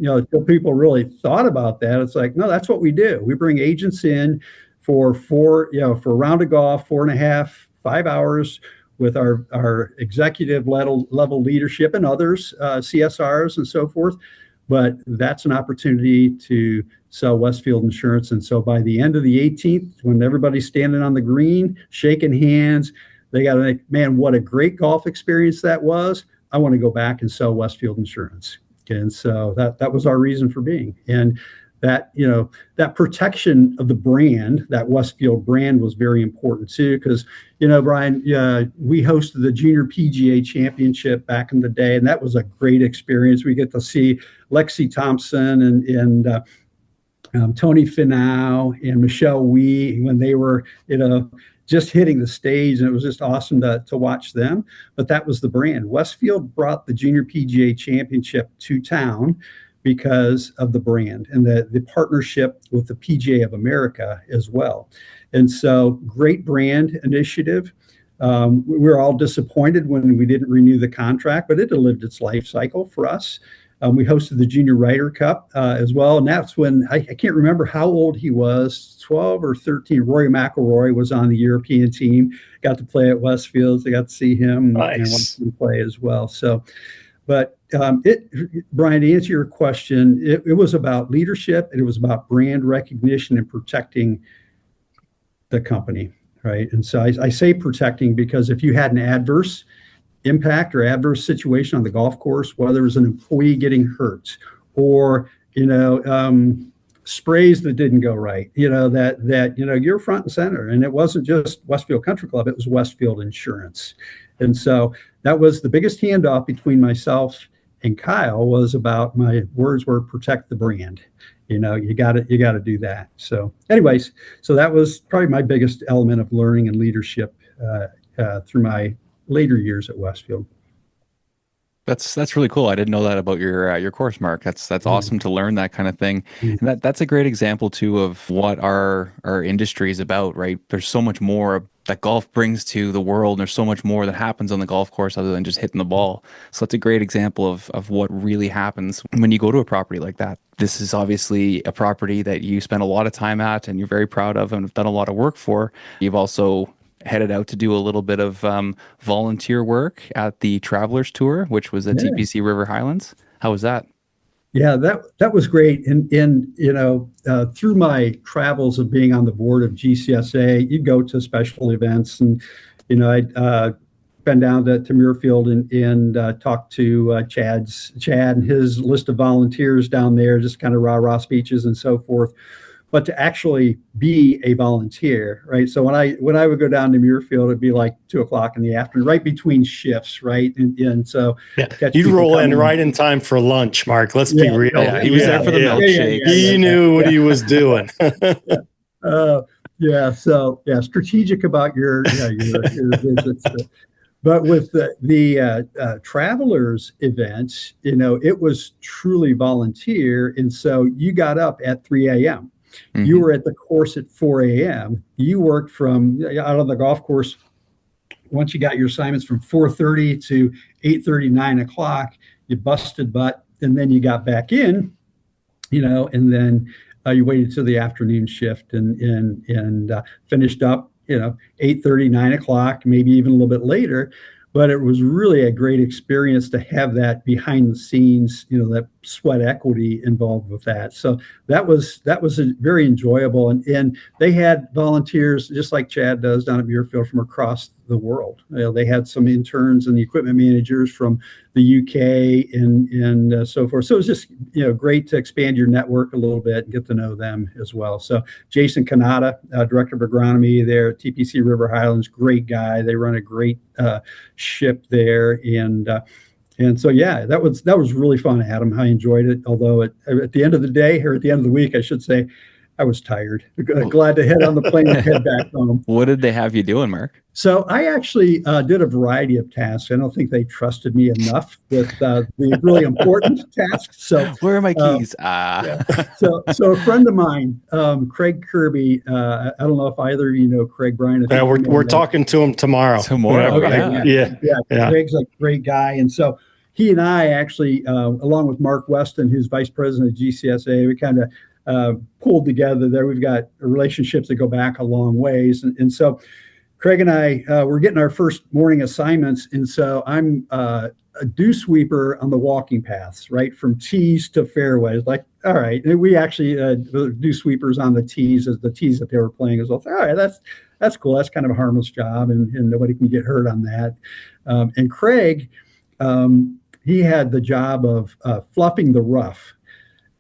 people really thought about that, it's like, no, that's what we do. We bring agents in for a round of golf, 4.5, 5 hours with our executive level leadership and others, CSRs and so forth. But that's an opportunity to sell Westfield Insurance. And so by the end of the 18th, when everybody's standing on the green, shaking hands, they got to think, man, what a great golf experience that was. I want to go back and sell Westfield Insurance. And so that was our reason for being. And that, that protection of the brand, that Westfield brand, was very important too. Because, Brian, we hosted the Junior PGA Championship back in the day, and that was a great experience. We get to see Lexi Thompson and Tony Finau and Michelle Wee when they were, just hitting the stage, and it was just awesome to watch them. But that was the brand. Westfield brought the Junior PGA Championship to town because of the brand and the partnership with the PGA of America as well. And so great brand initiative. We were all disappointed when we didn't renew the contract, but it had lived its life cycle for us. We hosted the Junior Ryder Cup as well. And that's when, I can't remember how old he was, 12 or 13. Rory McIlroy was on the European team, got to play at Westfield. So I got to see him and watch him play as well. So, but Brian, to answer your question, it was about leadership, and it was about brand recognition and protecting the company, right? And so I say protecting because if you had an adverse impact or adverse situation on the golf course, whether it was an employee getting hurt or sprays that didn't go right, you're front and center. And it wasn't just Westfield Country Club, it was Westfield Insurance. And so that was the biggest handoff between myself and Kyle, was about, my words were, protect the brand. You got to do that. So anyways, so that was probably my biggest element of learning and leadership through my later years at Westfield. That's really cool. I didn't know that about your course, Mark. That's awesome to learn that kind of thing. And that's a great example too of what our industry is about, right? There's so much more that golf brings to the world. And there's so much more that happens on the golf course other than just hitting the ball. So that's a great example of what really happens when you go to a property like that. This is obviously a property that you spend a lot of time at and you're very proud of and have done a lot of work for. You've also headed out to do a little bit of volunteer work at the Travelers Tour, which was at TPC River Highlands. How was that? Yeah, that was great. And through my travels of being on the board of GCSAA, you go to special events, and I'd been down to Muirfield and talked to Chad and his list of volunteers down there, just kind of rah-rah speeches and so forth. But to actually be a volunteer, right? So when I would go down to Muirfield, it'd be like 2:00 in the afternoon, right between shifts, right? And so you'd roll in right in time for lunch, Mark. Let's be real. Yeah, he was there for the milkshakes. He knew what he was doing. Strategic about your visits. But with the travelers events, it was truly volunteer, and so you got up at 3 a.m. Mm-hmm. You were at the course at 4 a.m. You worked from out on the golf course. Once you got your assignments from 4:30 to 8:30, 9 o'clock, you busted butt, and then you got back in, and then you waited till the afternoon shift and finished up, 8:30, 9 o'clock, maybe even a little bit later. But it was really a great experience to have that behind the scenes, that sweat equity involved with that. So that was very enjoyable. And they had volunteers, just like Chad does down at Muirfield, from across the world. They had some interns and the equipment managers from the UK and so forth. So it was just, great to expand your network a little bit and get to know them as well. So Jason Kanata, Director of Agronomy there at TPC River Highlands, great guy. They run a great ship there. And so, that was really fun, Adam. I enjoyed it. Although at the end of the day, or at the end of the week, I should say, I was tired. Glad to head on the plane and head back home. What did they have you doing, Mark? So I actually did a variety of tasks. I don't think they trusted me enough with the really important tasks. So where are my keys? So a friend of mine, Craig Kirby. I don't know if either of you know Craig Bryan. Yeah, we're talking to him tomorrow. Okay. Yeah. Craig's a great guy, and so he and I actually, along with Mark Weston, who's vice president of GCSAA, we kind of pulled together there. We've got relationships that go back a long ways. And so Craig and I were getting our first morning assignments. And so I'm a dew sweeper on the walking paths, right? From tees to fairways. Like, all right. And we actually dew sweepers on the tees as the tees that they were playing as well. All right. That's cool. That's kind of a harmless job and nobody can get hurt on that. And Craig, he had the job of fluffing the rough.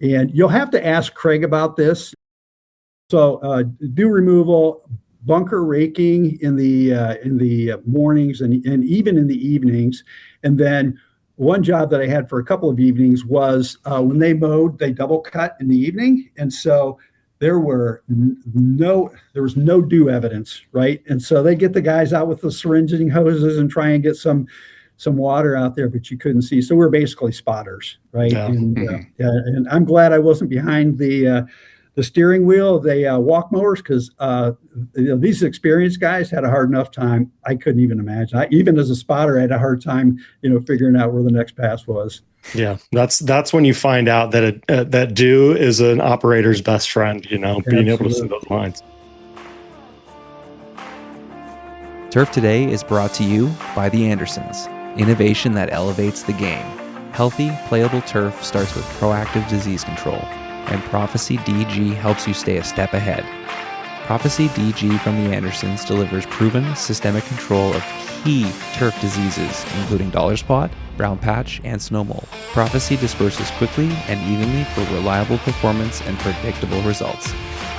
And you'll have to ask Craig about this. So dew removal, bunker raking in the mornings and even in the evenings. And then one job that I had for a couple of evenings was when they mowed, they double cut in the evening. And so there was no dew evidence, right? And so they get the guys out with the syringes and hoses and try and get some water out there, but you couldn't see. So we're basically spotters, right? Yeah. And I'm glad I wasn't behind the steering wheel of the walk mowers, because these experienced guys had a hard enough time. I couldn't even imagine. Even as a spotter, I had a hard time, figuring out where the next pass was. Yeah, that's when you find out that that dew is an operator's best friend. Being able to see those lines. Turf Today is brought to you by the Andersons. Innovation that elevates the game. Healthy, playable turf starts with proactive disease control, and Prophecy DG helps you stay a step ahead. Prophecy DG from the Andersons delivers proven systemic control of key turf diseases, including dollar spot, brown patch, and snow mold. Prophecy disperses quickly and evenly for reliable performance and predictable results.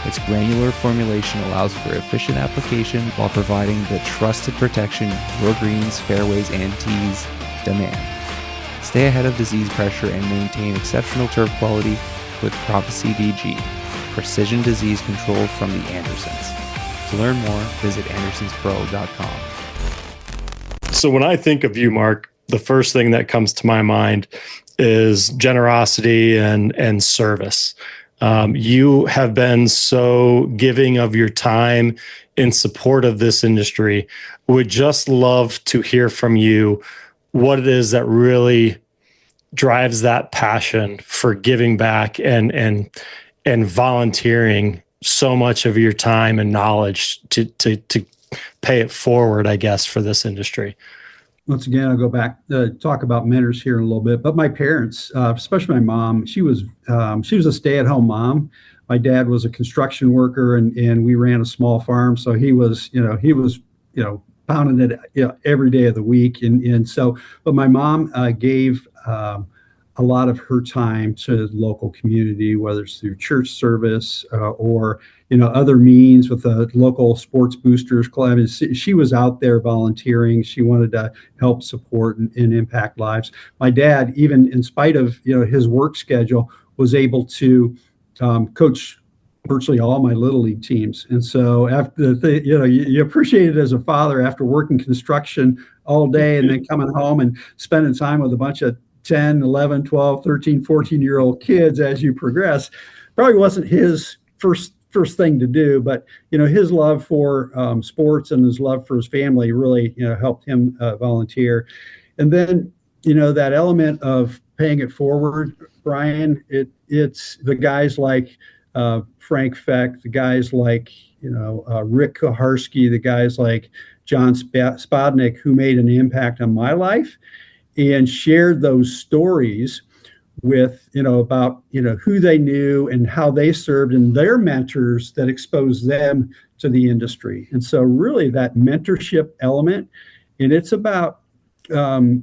Its granular formulation allows for efficient application while providing the trusted protection your greens, fairways, and tees demand. Stay ahead of disease pressure and maintain exceptional turf quality with Prophecy DG, precision disease control from the Andersons. To learn more, visit andersonspro.com. So when I think of you, Mark, the first thing that comes to my mind is generosity and service. You have been so giving of your time in support of this industry. Would just love to hear from you what it is that really drives that passion for giving back and volunteering so much of your time and knowledge to pay it forward, I guess, for this industry. Once again, I'll go back talk about mentors here in a little bit. But my parents, especially my mom, she was a stay-at-home mom. My dad was a construction worker, and we ran a small farm. So he was pounding it every day of the week. And so, but my mom gave a lot of her time to the local community, whether it's through church service or other means with the local sports boosters club. And she was out there volunteering. She wanted to help support and impact lives. My dad, even in spite of his work schedule, was able to coach virtually all my little league teams. And so after you appreciate it as a father after working construction all day and then coming home and spending time with a bunch of 10, 11, 12, 13, 14-year-old kids as you progress. Probably wasn't his first thing to do, but his love for sports and his love for his family really helped him volunteer. And then that element of paying it forward, Brian, it's the guys like Frank Feck, the guys like Rick Koharski, the guys like John Spodnik, who made an impact on my life and shared those stories with about who they knew and how they served and their mentors that exposed them to the industry. And so really that mentorship element, and it's about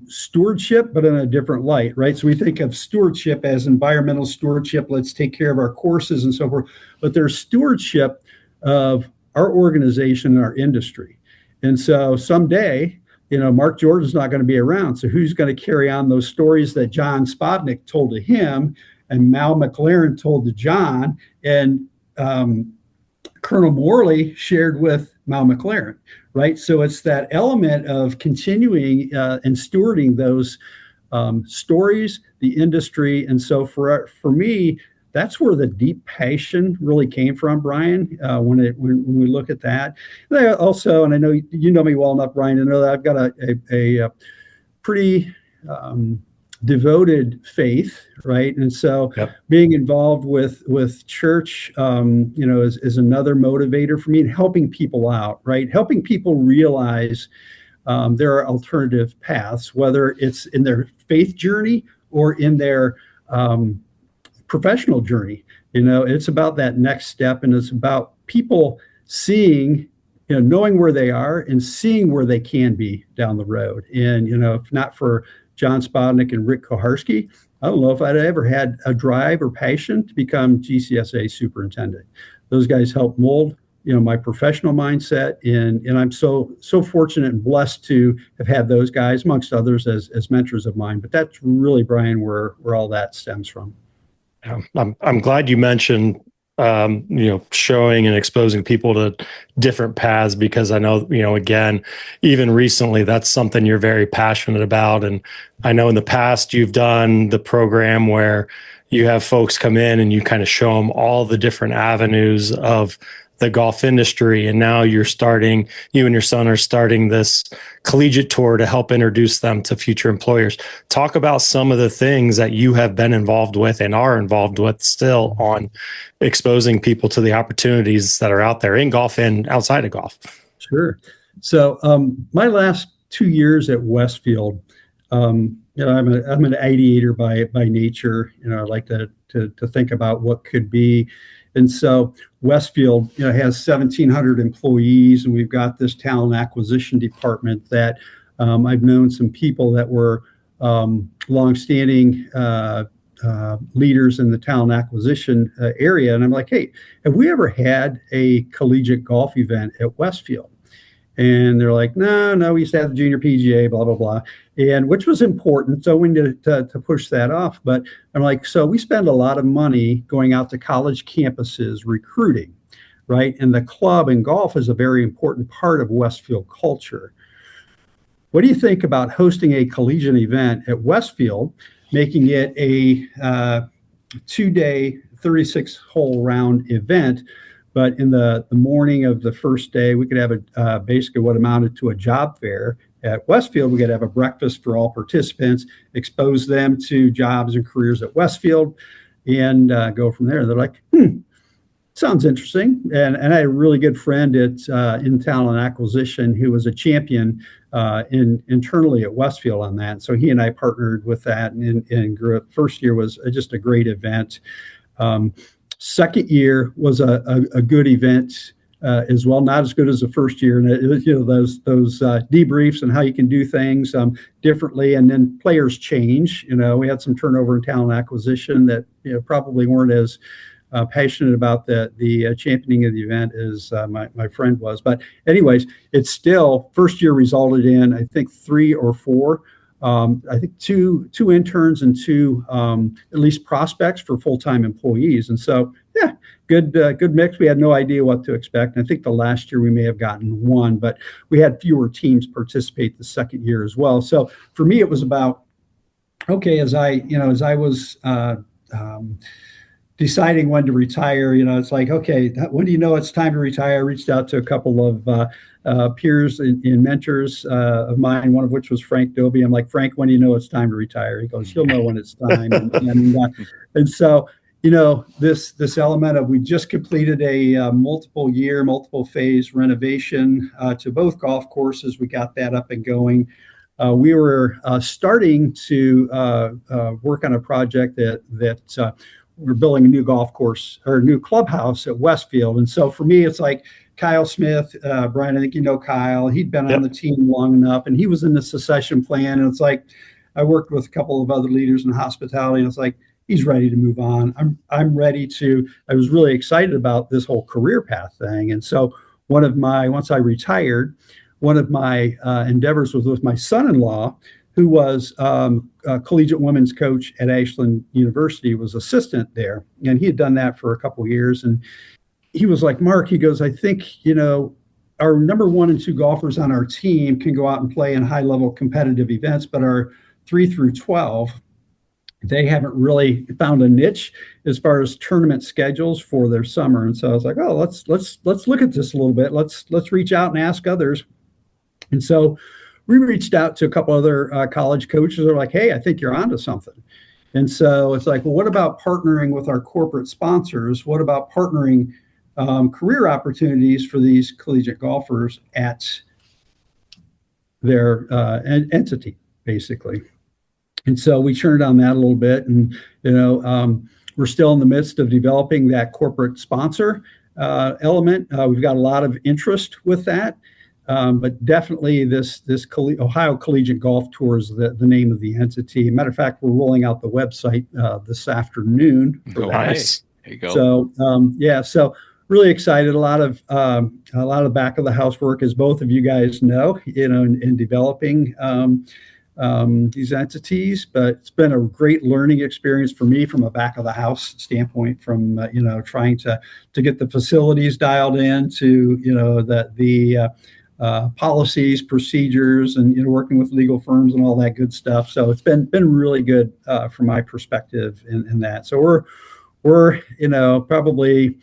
stewardship, but in a different light, right? So we think of stewardship as environmental stewardship. Let's take care of our courses and so forth. But there's stewardship of our organization and our industry. And so someday, Mark Jordan's not going to be around. So who's going to carry on those stories that John Spodnik told to him and Mal McLaren told to John and Colonel Morley shared with Mal McLaren, right? So it's that element of continuing and stewarding those stories, the industry. And so for me, that's where the deep passion really came from, Brian, when we look at that. And also, and I know you know me well enough, Brian, to know that I've got a pretty devoted faith, right? And so being involved with church, is another motivator for me, and helping people out, right? Helping people realize there are alternative paths, whether it's in their faith journey or in their professional journey. It's about that next step, and it's about people seeing, knowing where they are and seeing where they can be down the road. And if not for John Spodnik and Rick Koharski, I don't know if I'd ever had a drive or passion to become GCSAA superintendent. Those guys helped mold my professional mindset, and I'm so fortunate and blessed to have had those guys amongst others as mentors of mine. But that's really, Brian, where all that stems from. I'm glad you mentioned, showing and exposing people to different paths, because I know, again, even recently, that's something you're very passionate about. And I know in the past you've done the program where you have folks come in and you kind of show them all the different avenues of the golf industry. And now you and your son are starting this collegiate tour to help introduce them to future employers. Talk about some of the things that you have been involved with and are involved with still on exposing people to the opportunities that are out there in golf and outside of golf. Sure. So my last 2 years at Westfield, I'm an ideator by nature. I like to think about what could be. And so Westfield, has 1,700 employees, and we've got this talent acquisition department that I've known some people that were longstanding leaders in the talent acquisition area. And I'm like, hey, have we ever had a collegiate golf event at Westfield? And they're like, no, we used to have the junior PGA, blah, blah, blah. And which was important. So we needed to push that off. But I'm like, so we spend a lot of money going out to college campuses, recruiting, right? And the club and golf is a very important part of Westfield culture. what do you think about hosting a collegiate event at Westfield, making it a 2-day, 36-hole round event? But in the morning of the first day, we could have basically what amounted to a job fair. At Westfield, we could have a breakfast for all participants, expose them to jobs and careers at Westfield, and go from there. They're like, sounds interesting. And I had a really good friend in talent acquisition who was a champion internally at Westfield on that. So he and I partnered with that and grew up. First year was just a great event. Second year was a good event as well, not as good as the first year. And those debriefs and how you can do things differently, and then players change. We had some turnover in talent acquisition that probably weren't as passionate about the championing of the event as my friend was. But anyways, it's still first year resulted in I think 3 or 4. I think two interns and 2 at least prospects for full-time employees. And so, yeah, good mix. We had no idea what to expect. And I think the last year we may have gotten 1, but we had fewer teams participate the second year as well. So for me, it was about, okay, as I was deciding when to retire, it's like, okay, when do you know it's time to retire? I reached out to a couple of peers and mentors of mine, one of which was Frank Doby. I'm like, Frank, when do you know it's time to retire? He goes, you'll know when it's time. And so, this element of, we just completed a multiple phase renovation to both golf courses. We got that up and going. We were starting to work on a project that we're building a new golf course or a new clubhouse at Westfield. And so for me, it's like Kyle Smith, Brian, I think you know Kyle. He'd been on the team long enough, and he was in the succession plan. And it's like, I worked with a couple of other leaders in hospitality, and it's like, he's ready to move on. I'm ready to. I was really excited about this whole career path thing. And so once I retired, one of my endeavors was with my son-in-law, who was a collegiate women's coach at Ashland University, was assistant there. And he had done that for a couple of years. And he was like, Mark, he goes, I think, our number 1 and 2 golfers on our team can go out and play in high-level competitive events, but our 3 through 12, they haven't really found a niche as far as tournament schedules for their summer. And so I was like, oh, let's look at this a little bit. Let's reach out and ask others. And so we reached out to a couple other college coaches. They're like, hey, I think you're onto something. And so it's like, well, what about partnering with our corporate sponsors? What about partnering career opportunities for these collegiate golfers at their entity, basically? And so we churned on that a little bit. And, we're still in the midst of developing that corporate sponsor element. We've got a lot of interest with that. But definitely this Ohio Collegiate Golf Tour is the name of the entity. Matter of fact, we're rolling out the website this afternoon. Nice. There you go. So, so really excited. A lot of back of the house work, as both of you guys know, in developing these entities. But it's been a great learning experience for me from a back of the house standpoint, from trying to get the facilities dialed in, to the policies, procedures, and working with legal firms and all that good stuff. So it's been really good from my perspective in that. So we're probably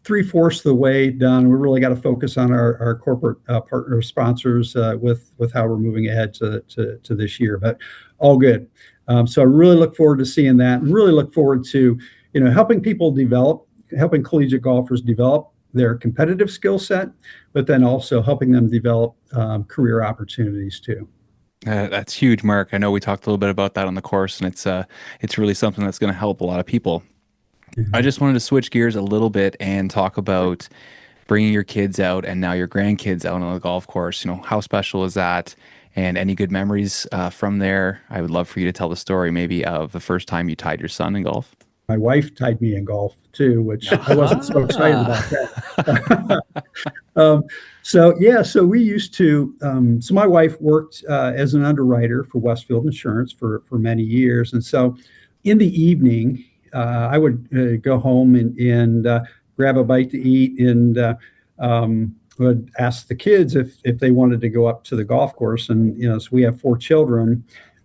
3/4 of the way done. We really got to focus on our corporate partner sponsors with how we're moving ahead to this year. But all good. So I really look forward to seeing that, and really look forward to helping collegiate golfers develop their competitive skill set, but then also helping them develop career opportunities too. That's huge, Mark. I know we talked a little bit about that on the course, and it's really something that's going to help a lot of people. Mm-hmm. I just wanted to switch gears a little bit and talk about bringing your kids out and now your grandkids out on the golf course. How special is that? And any good memories from there? I would love for you to tell the story maybe of the first time you tied your son in golf. My wife tied me in golf too, which I wasn't so excited about that. So we used to, so my wife worked as an underwriter for Westfield Insurance for many years. And so in the evening, I would go home and grab a bite to eat and would ask the kids if they wanted to go up to the golf course. And, so we have 4 children,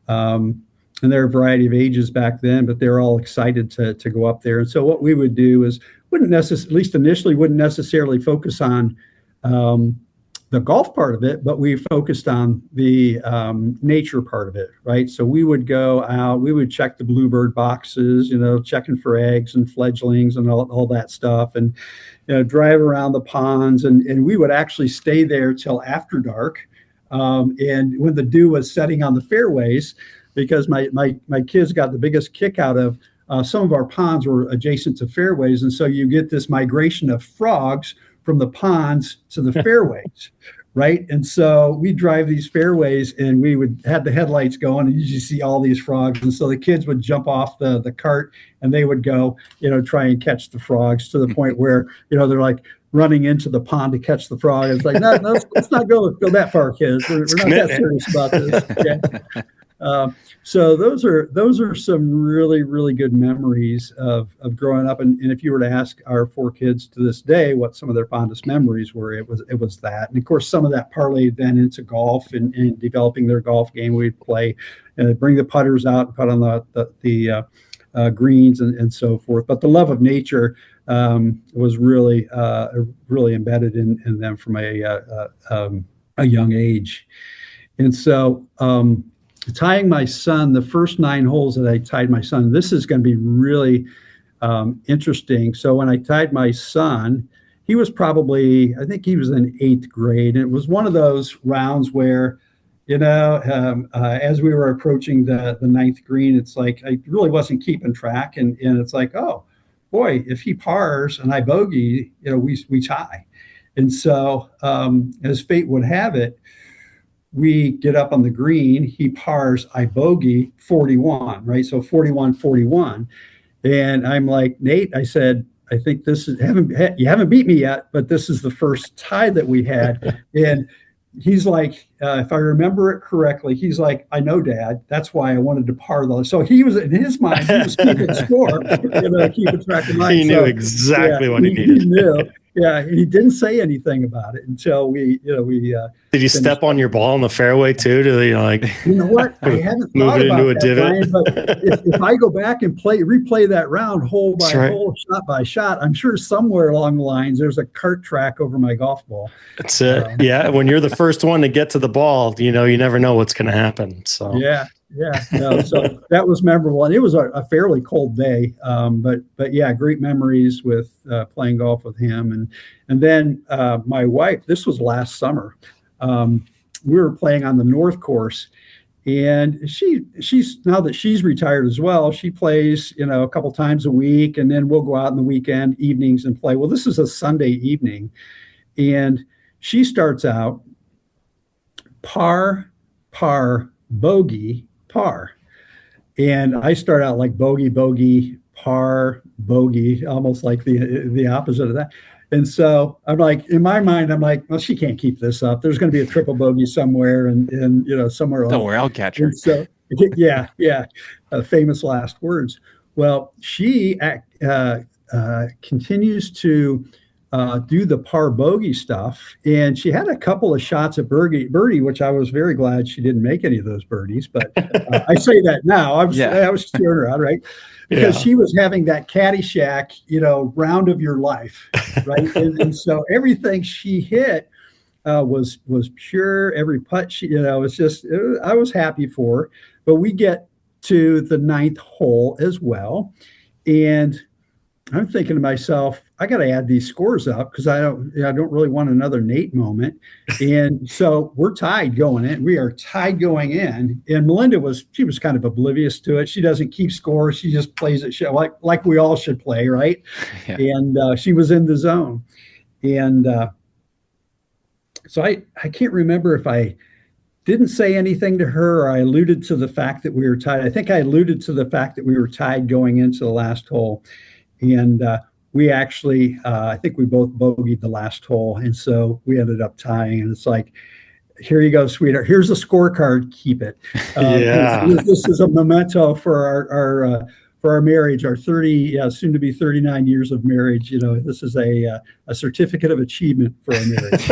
and there are a variety of ages back then, but they're all excited to go up there. And so what we would do is at least initially, wouldn't necessarily focus on the golf part of it, but we focused on the nature part of it, right? So we would go out, we would check the bluebird boxes, checking for eggs and fledglings and all that stuff, and drive around the ponds, and we would actually stay there till after dark, and when the dew was setting on the fairways, because my kids got the biggest kick out of some of our ponds were adjacent to fairways, and so you get this migration of frogs from the ponds to the fairways, right? And so we drive these fairways, and we would have the headlights going, and you just see all these frogs. And so the kids would jump off the cart, and they would go, try and catch the frogs, to the point where, they're like running into the pond to catch the frog. It's like, no, let's not go that far, kids. We're not that serious about this. Yeah. So those are some really, really good memories of growing up. And if you were to ask our 4 kids to this day what some of their fondest memories were, it was that. And of course, some of that parlayed then into golf and developing their golf game. We'd play, bring the putters out and put on the greens and so forth. But the love of nature was really embedded in them from a young age. And so tying my son, the first 9 holes that I tied my son, this is going to be really interesting. So when I tied my son, he was probably, I think he was in 8th grade. And it was one of those rounds where, as we were approaching the 9th green, it's like I really wasn't keeping track. And it's like, oh, boy, if he pars and I bogey, we tie. And so as fate would have it, we get up on the green, he pars, I bogey 41, right? So 41-41. And I'm like, Nate, I said, I think this is, you haven't beat me yet, but this is the first tie that we had. And he's like, if I remember it correctly, he's like, I know, Dad. That's why I wanted to par those. So he was, in his mind, he was keeping score, keeping track of mine. He knew exactly what he needed. He knew. Yeah, and he didn't say anything about it until we Did you step on your ball in the fairway too? You know what? I haven't thought about that, Brian, but if I go back and replay that round hole by hole, shot by shot, I'm sure somewhere along the lines there's a cart track over my golf ball. That's it. Yeah, when you're the first one to get to the ball, you never know what's going to happen. So yeah. No, so that was memorable, and it was a fairly cold day, but yeah, great memories with playing golf with him, and then my wife. This was last summer. We were playing on the North Course, and she's now that she's retired as well. She plays a couple times a week, and then we'll go out in the weekend evenings and play. Well, this is a Sunday evening, and she starts out par, bogey, par. And I start out like bogey, par, bogey, almost like the opposite of that. And so I'm like, in my mind, I'm like, well, she can't keep this up. There's going to be a triple bogey somewhere and somewhere else. Don't worry, I'll catch her. And so, yeah. Famous last words. Well, she continues to do the par bogey stuff. And she had a couple of shots at birdie, which I was very glad she didn't make any of those birdies. But I say that now. I was cheering her out, right? Because she was having that Caddyshack, round of your life, right? and so everything she hit was pure. Every putt I was happy for her. But we get to the 9th hole as well, and I'm thinking to myself, I got to add these scores up because I don't really want another Nate moment. And so we're tied going in. We are tied going in. And Melinda was kind of oblivious to it. She doesn't keep score. She just plays it like we all should play, right? Yeah. And she was in the zone. And so I can't remember if I didn't say anything to her or I alluded to the fact that we were tied. I think I alluded to the fact that we were tied going into the last hole. And we actually, I think we both bogeyed the last hole. And so we ended up tying. And it's like, here you go, sweetheart. Here's a scorecard. Keep it. This is a memento for for our marriage, our 30, soon to be 39 years of marriage. This is a certificate of achievement for our marriage.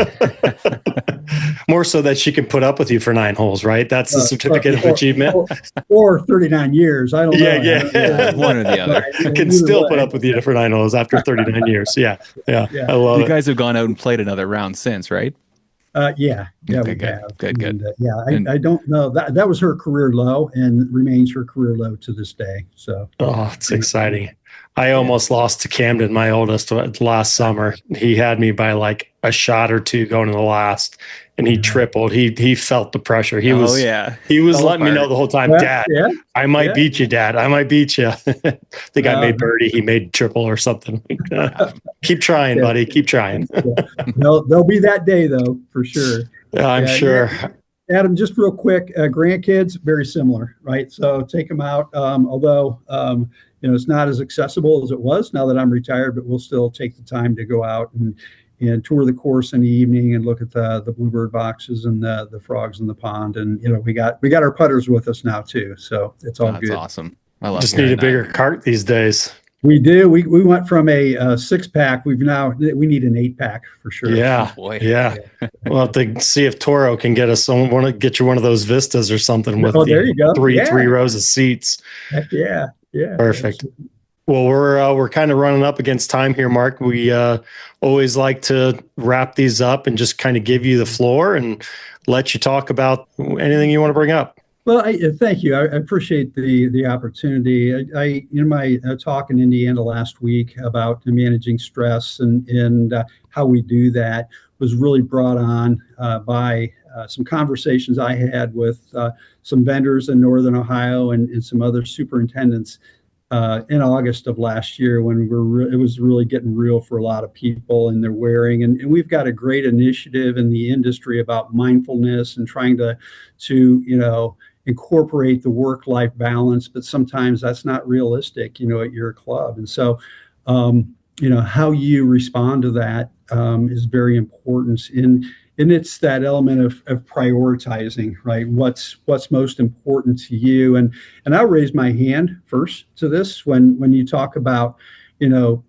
More so that she can put up with you for 9 holes, right? That's the certificate of achievement. Or 39 years. I don't know. Yeah. One or the other. Can still put up with you for 9 holes after 39 years. Yeah. I love You it. guys have gone out and played another round since, right? Yeah, Okay, we good. have. Good. And I don't know. That was her career low and remains her career low to this day. So. Oh, it's exciting. I almost lost to Camden, my oldest, last summer. He had me by like a shot or two going to the last, and he tripled. He felt the pressure. He was letting me know the whole time, Dad, I might beat you, Dad. I might beat you. I think I made birdie. He made triple or something. Keep trying, buddy. Keep trying. There'll be that day, though, for sure. I'm sure. Adam, just real quick, grandkids, very similar, right? So take them out, although it's not as accessible as it was now that I'm retired, but we'll still take the time to go out and tour the course in the evening and look at the bluebird boxes and the frogs in the pond. And we got our putters with us now too, so it's all good. That's awesome. I love. Just need a bigger cart these days. We do. We went from a 6-pack. We need an 8-pack for sure. Yeah. Oh, boy. Yeah. We'll have to see if Toro can get us get you one of those Vistas or something with there you go. three rows of seats. Heck yeah. Yeah. Perfect. Well, we're kind of running up against time here, Mark. We always like to wrap these up and just kind of give you the floor and let you talk about anything you want to bring up. Well, thank you. I appreciate the opportunity. In my talk in Indiana last week about managing stress and how we do that was really brought on by some conversations I had with some vendors in Northern Ohio and some other superintendents in August of last year when it was really getting real for a lot of people and their wearing. And we've got a great initiative in the industry about mindfulness and trying to incorporate the work-life balance, but sometimes that's not realistic, at your club. And so, how you respond to that is very important. And it's that element of prioritizing, right? What's most important to you. And I'll raise my hand first to this when you talk about,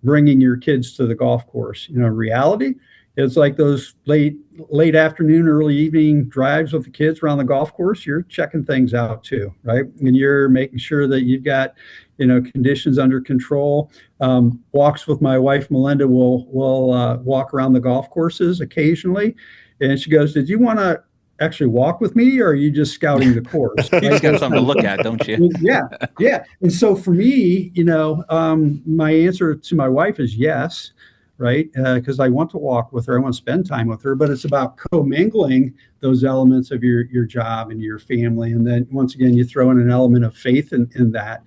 bringing your kids to the golf course. Reality, it's like those late afternoon, early evening drives with the kids around the golf course. You're checking things out too, right? And you're making sure that you've got, conditions under control. Walks with my wife, Melinda, will walk around the golf courses occasionally. And she goes, "Did you want to actually walk with me, or are you just scouting the course?" You just got something to look at, don't you? Yeah. And so for me, my answer to my wife is yes. Right? Because I want to walk with her. I want to spend time with her, but it's about commingling those elements of your job and your family. And then once again, you throw in an element of faith in that.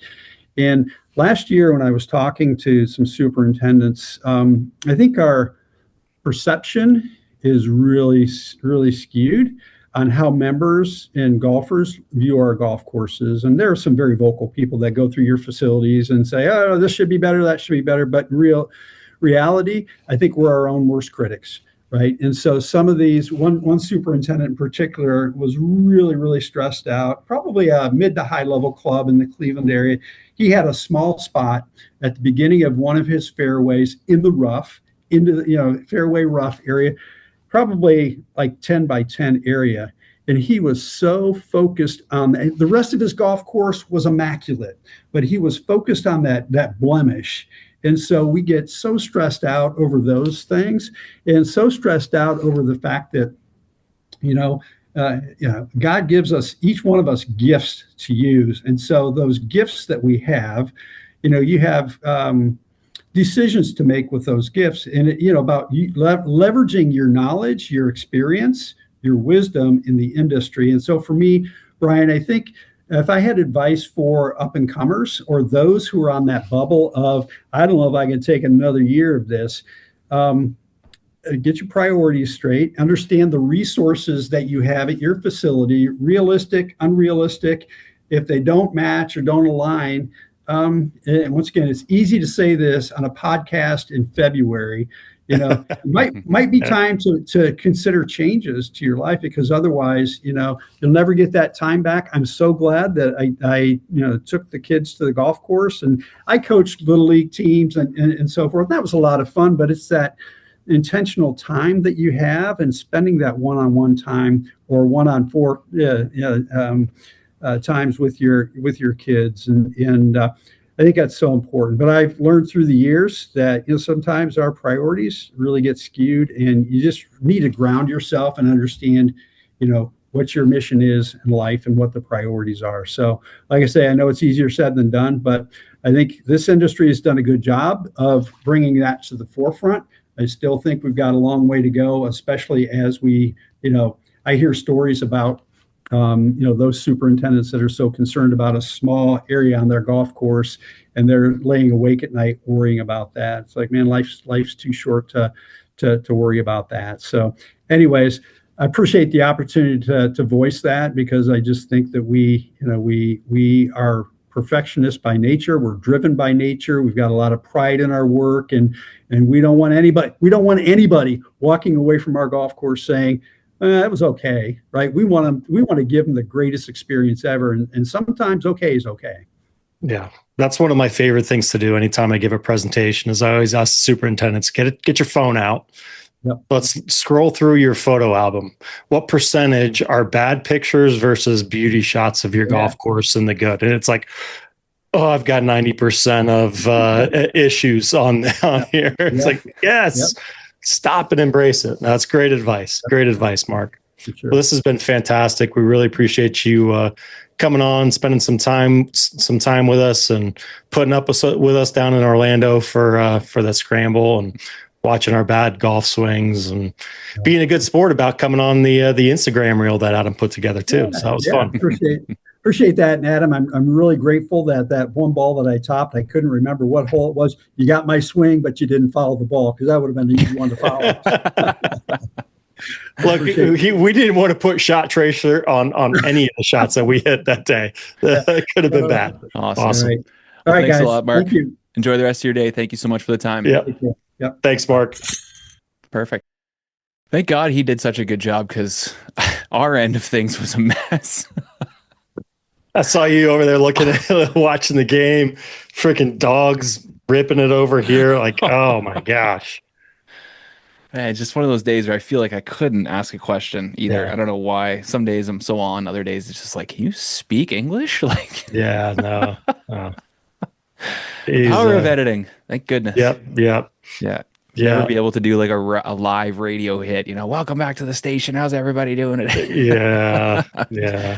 And last year when I was talking to some superintendents, I think our perception is really, really skewed on how members and golfers view our golf courses. And there are some very vocal people that go through your facilities and say, "Oh, this should be better, that should be better." But reality, I think we're our own worst critics, right? And so some of these, one superintendent in particular was really, really stressed out, probably a mid to high level club in the Cleveland area. He had a small spot at the beginning of one of his fairways in the rough, into the fairway rough area, probably like 10 by 10 area. And he was so focused on the rest of his golf course was immaculate, but he was focused on that blemish. And so we get so stressed out over those things and so stressed out over the fact that, God gives us, each one of us, gifts to use. And so those gifts that we have, you have decisions to make with those gifts and, about leveraging your knowledge, your experience, your wisdom in the industry. And so for me, Brian, I think if I had advice for up and comers or those who are on that bubble of, I don't know if I can take another year of this, get your priorities straight, understand the resources that you have at your facility, realistic, unrealistic. If they don't match or don't align, and once again, it's easy to say this on a podcast in February, might be time to consider changes to your life, because otherwise, you'll never get that time back. I'm so glad that I took the kids to the golf course, and I coached little league teams and so forth. That was a lot of fun, but it's that intentional time that you have, and spending that one-on-one time or one-on-four times with your kids, and I think that's so important. But I've learned through the years that sometimes our priorities really get skewed, and you just need to ground yourself and understand what your mission is in life and what the priorities are. So like I say, I know it's easier said than done, but I think this industry has done a good job of bringing that to the forefront. I still think we've got a long way to go, especially as I hear stories about those superintendents that are so concerned about a small area on their golf course, and they're laying awake at night worrying about that. It's like, man, life's too short to worry about that. So anyways, I appreciate the opportunity to voice that, because I just think that we are perfectionists by nature. We're driven by nature. We've got a lot of pride in our work, and we don't want anybody walking away from our golf course saying, that was okay, right? We want to give them the greatest experience ever, and sometimes okay is okay. Yeah, that's one of my favorite things to do anytime I give a presentation. Is I always ask the superintendents, get your phone out. Yep. Let's scroll through your photo album. What percentage are bad pictures versus beauty shots of your golf course and the good? And it's like, oh, I've got 90% of issues on here. It's like, yes. Yep. Stop and embrace it. That's great advice. Great advice, Mark. Sure. Well, this has been fantastic. We really appreciate you coming on, spending some time with us, and putting up with us down in Orlando for the scramble, and watching our bad golf swings, and being a good sport about coming on the Instagram reel that Adam put together too. So that was fun. Appreciate that. And Adam, I'm really grateful that one ball that I topped, I couldn't remember what hole it was. You got my swing, but you didn't follow the ball, because that would have been the easy one to follow. Look, we didn't want to put shot tracer on any of the shots that we hit that day. It could have been bad. Awesome. All right, thanks guys. a lot, Mark. Thank you. Enjoy the rest of your day. Thank you so much for the time. Yeah. Thanks, Mark. Perfect. Thank God he did such a good job, because our end of things was a mess. I saw you over there watching the game, freaking dogs ripping it over here. Like, oh my gosh. Man, it's just one of those days where I feel like I couldn't ask a question either. Yeah. I don't know why. Some days I'm so on, other days it's just like, can you speak English? Like, yeah, no. Power of editing. Thank goodness. Yep. Yeah. Never be able to do like a live radio hit, welcome back to the station. How's everybody doing it? Yeah.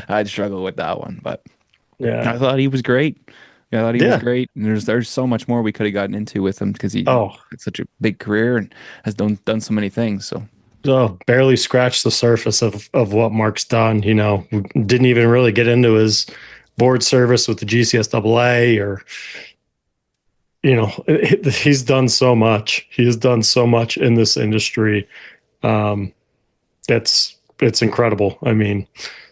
I'd struggle with that one, but yeah, I thought he was great. I thought he was great. And there's so much more we could have gotten into with him, because he had such a big career and has done so many things. So barely scratched the surface of what Mark's done. We didn't even really get into his board service with the GCSAA, or he's done so much. He has done so much in this industry. It's incredible. I mean,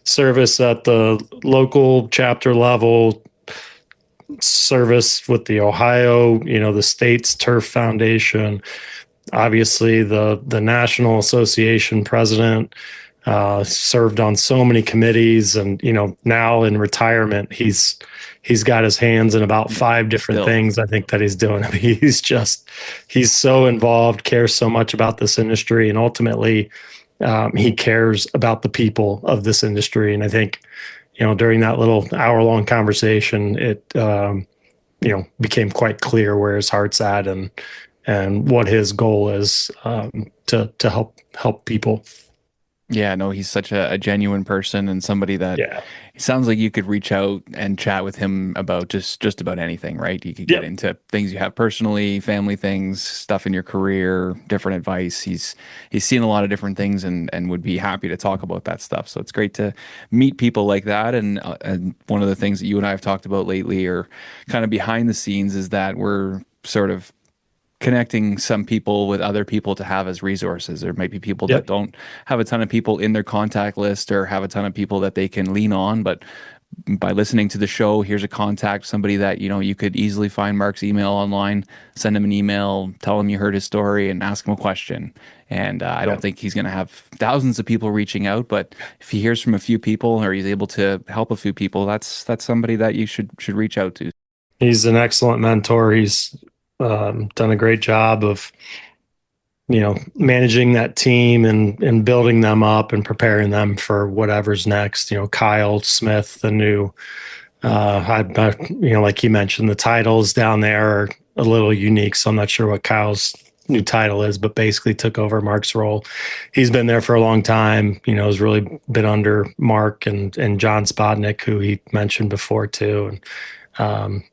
service at the local chapter level, service with the Ohio, the state's turf foundation, obviously the National Association president, served on so many committees, and now in retirement he's got his hands in about 5 different things I think that he's doing. I mean, he's so involved, cares so much about this industry, and ultimately he cares about the people of this industry. And I think during that little hour-long conversation, it became quite clear where his heart's at, and what his goal is, to help people. Yeah, no, he's such a genuine person, and somebody that it sounds like you could reach out and chat with him about just about anything, right? You could get into things you have personally, family things, stuff in your career, different advice. He's seen a lot of different things, and would be happy to talk about that stuff. So it's great to meet people like that. And one of the things that you and I have talked about lately, or kind of behind the scenes, is that we're sort of connecting some people with other people to have as resources. There might be people that don't have a ton of people in their contact list, or have a ton of people that they can lean on, but by listening to the show, here's a contact, somebody that, you could easily find Mark's email online, send him an email, tell him you heard his story and ask him a question. And I don't think he's going to have thousands of people reaching out, but if he hears from a few people or he's able to help a few people, that's somebody that you should reach out to. He's an excellent mentor. He's done a great job of, managing that team and building them up and preparing them for whatever's next. Kyle Smith, the new, like you mentioned, the titles down there are a little unique. So I'm not sure what Kyle's new title is, but basically took over Mark's role. He's been there for a long time, has really been under Mark and John Spodnik, who he mentioned before too. And,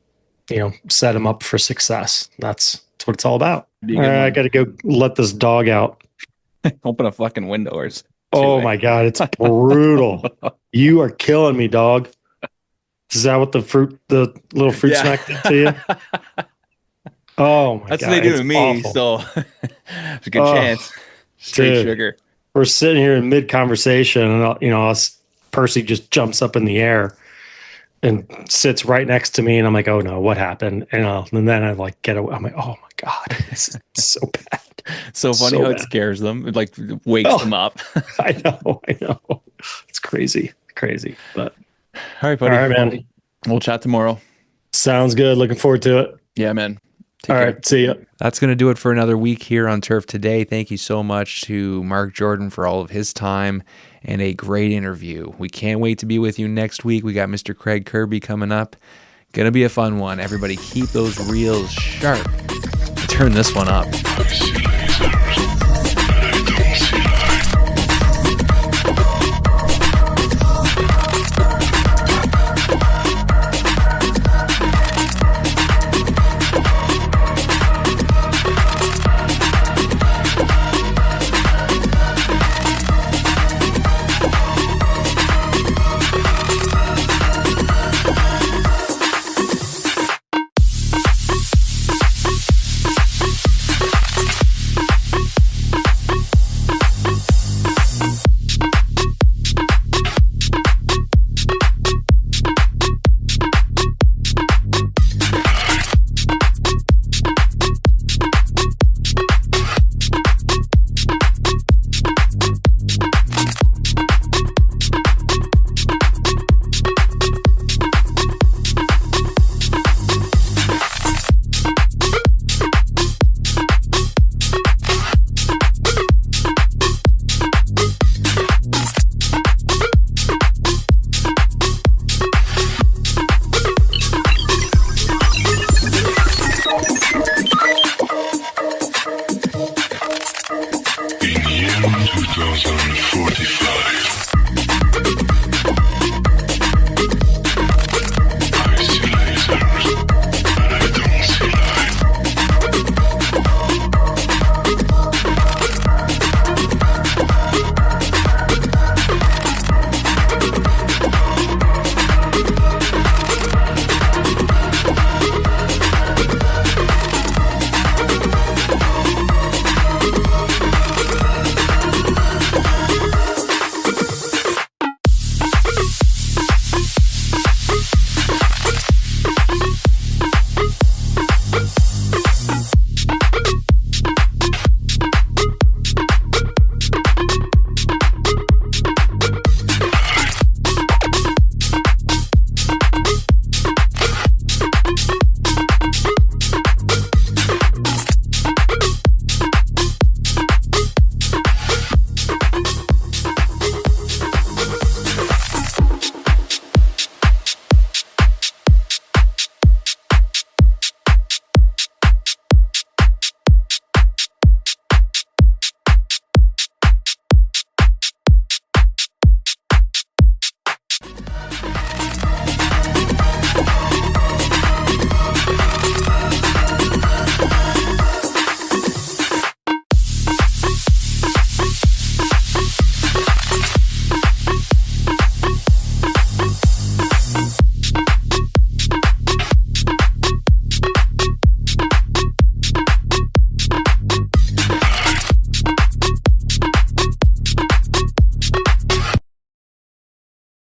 set him up for success. That's what it's all about. I got to go let this dog out. Open a fucking window or something. Oh my God, it's brutal. You are killing me, dog. Is that what the little fruit snack did to you? Oh my God. That's what they do to me. Awful. So there's a good chance. Straight sugar. We're sitting here in mid conversation and, Percy just jumps up in the air and sits right next to me. And I'm like, oh no, what happened? And then I get away. I'm like, oh my God, this is so bad. So funny how it scares them. It wakes them up. I know. It's crazy. But all right, buddy. All right, man. We'll chat tomorrow. Sounds good. Looking forward to it. Yeah, man. All right. See ya. That's going to do it for another week here on Turf Today. Thank you so much to Mark Jordan for all of his time and a great interview. We can't wait to be with you next week. We got Mr. Craig Kirby coming up. Going to be a fun one. Everybody keep those reels sharp. Turn this one up. In 2045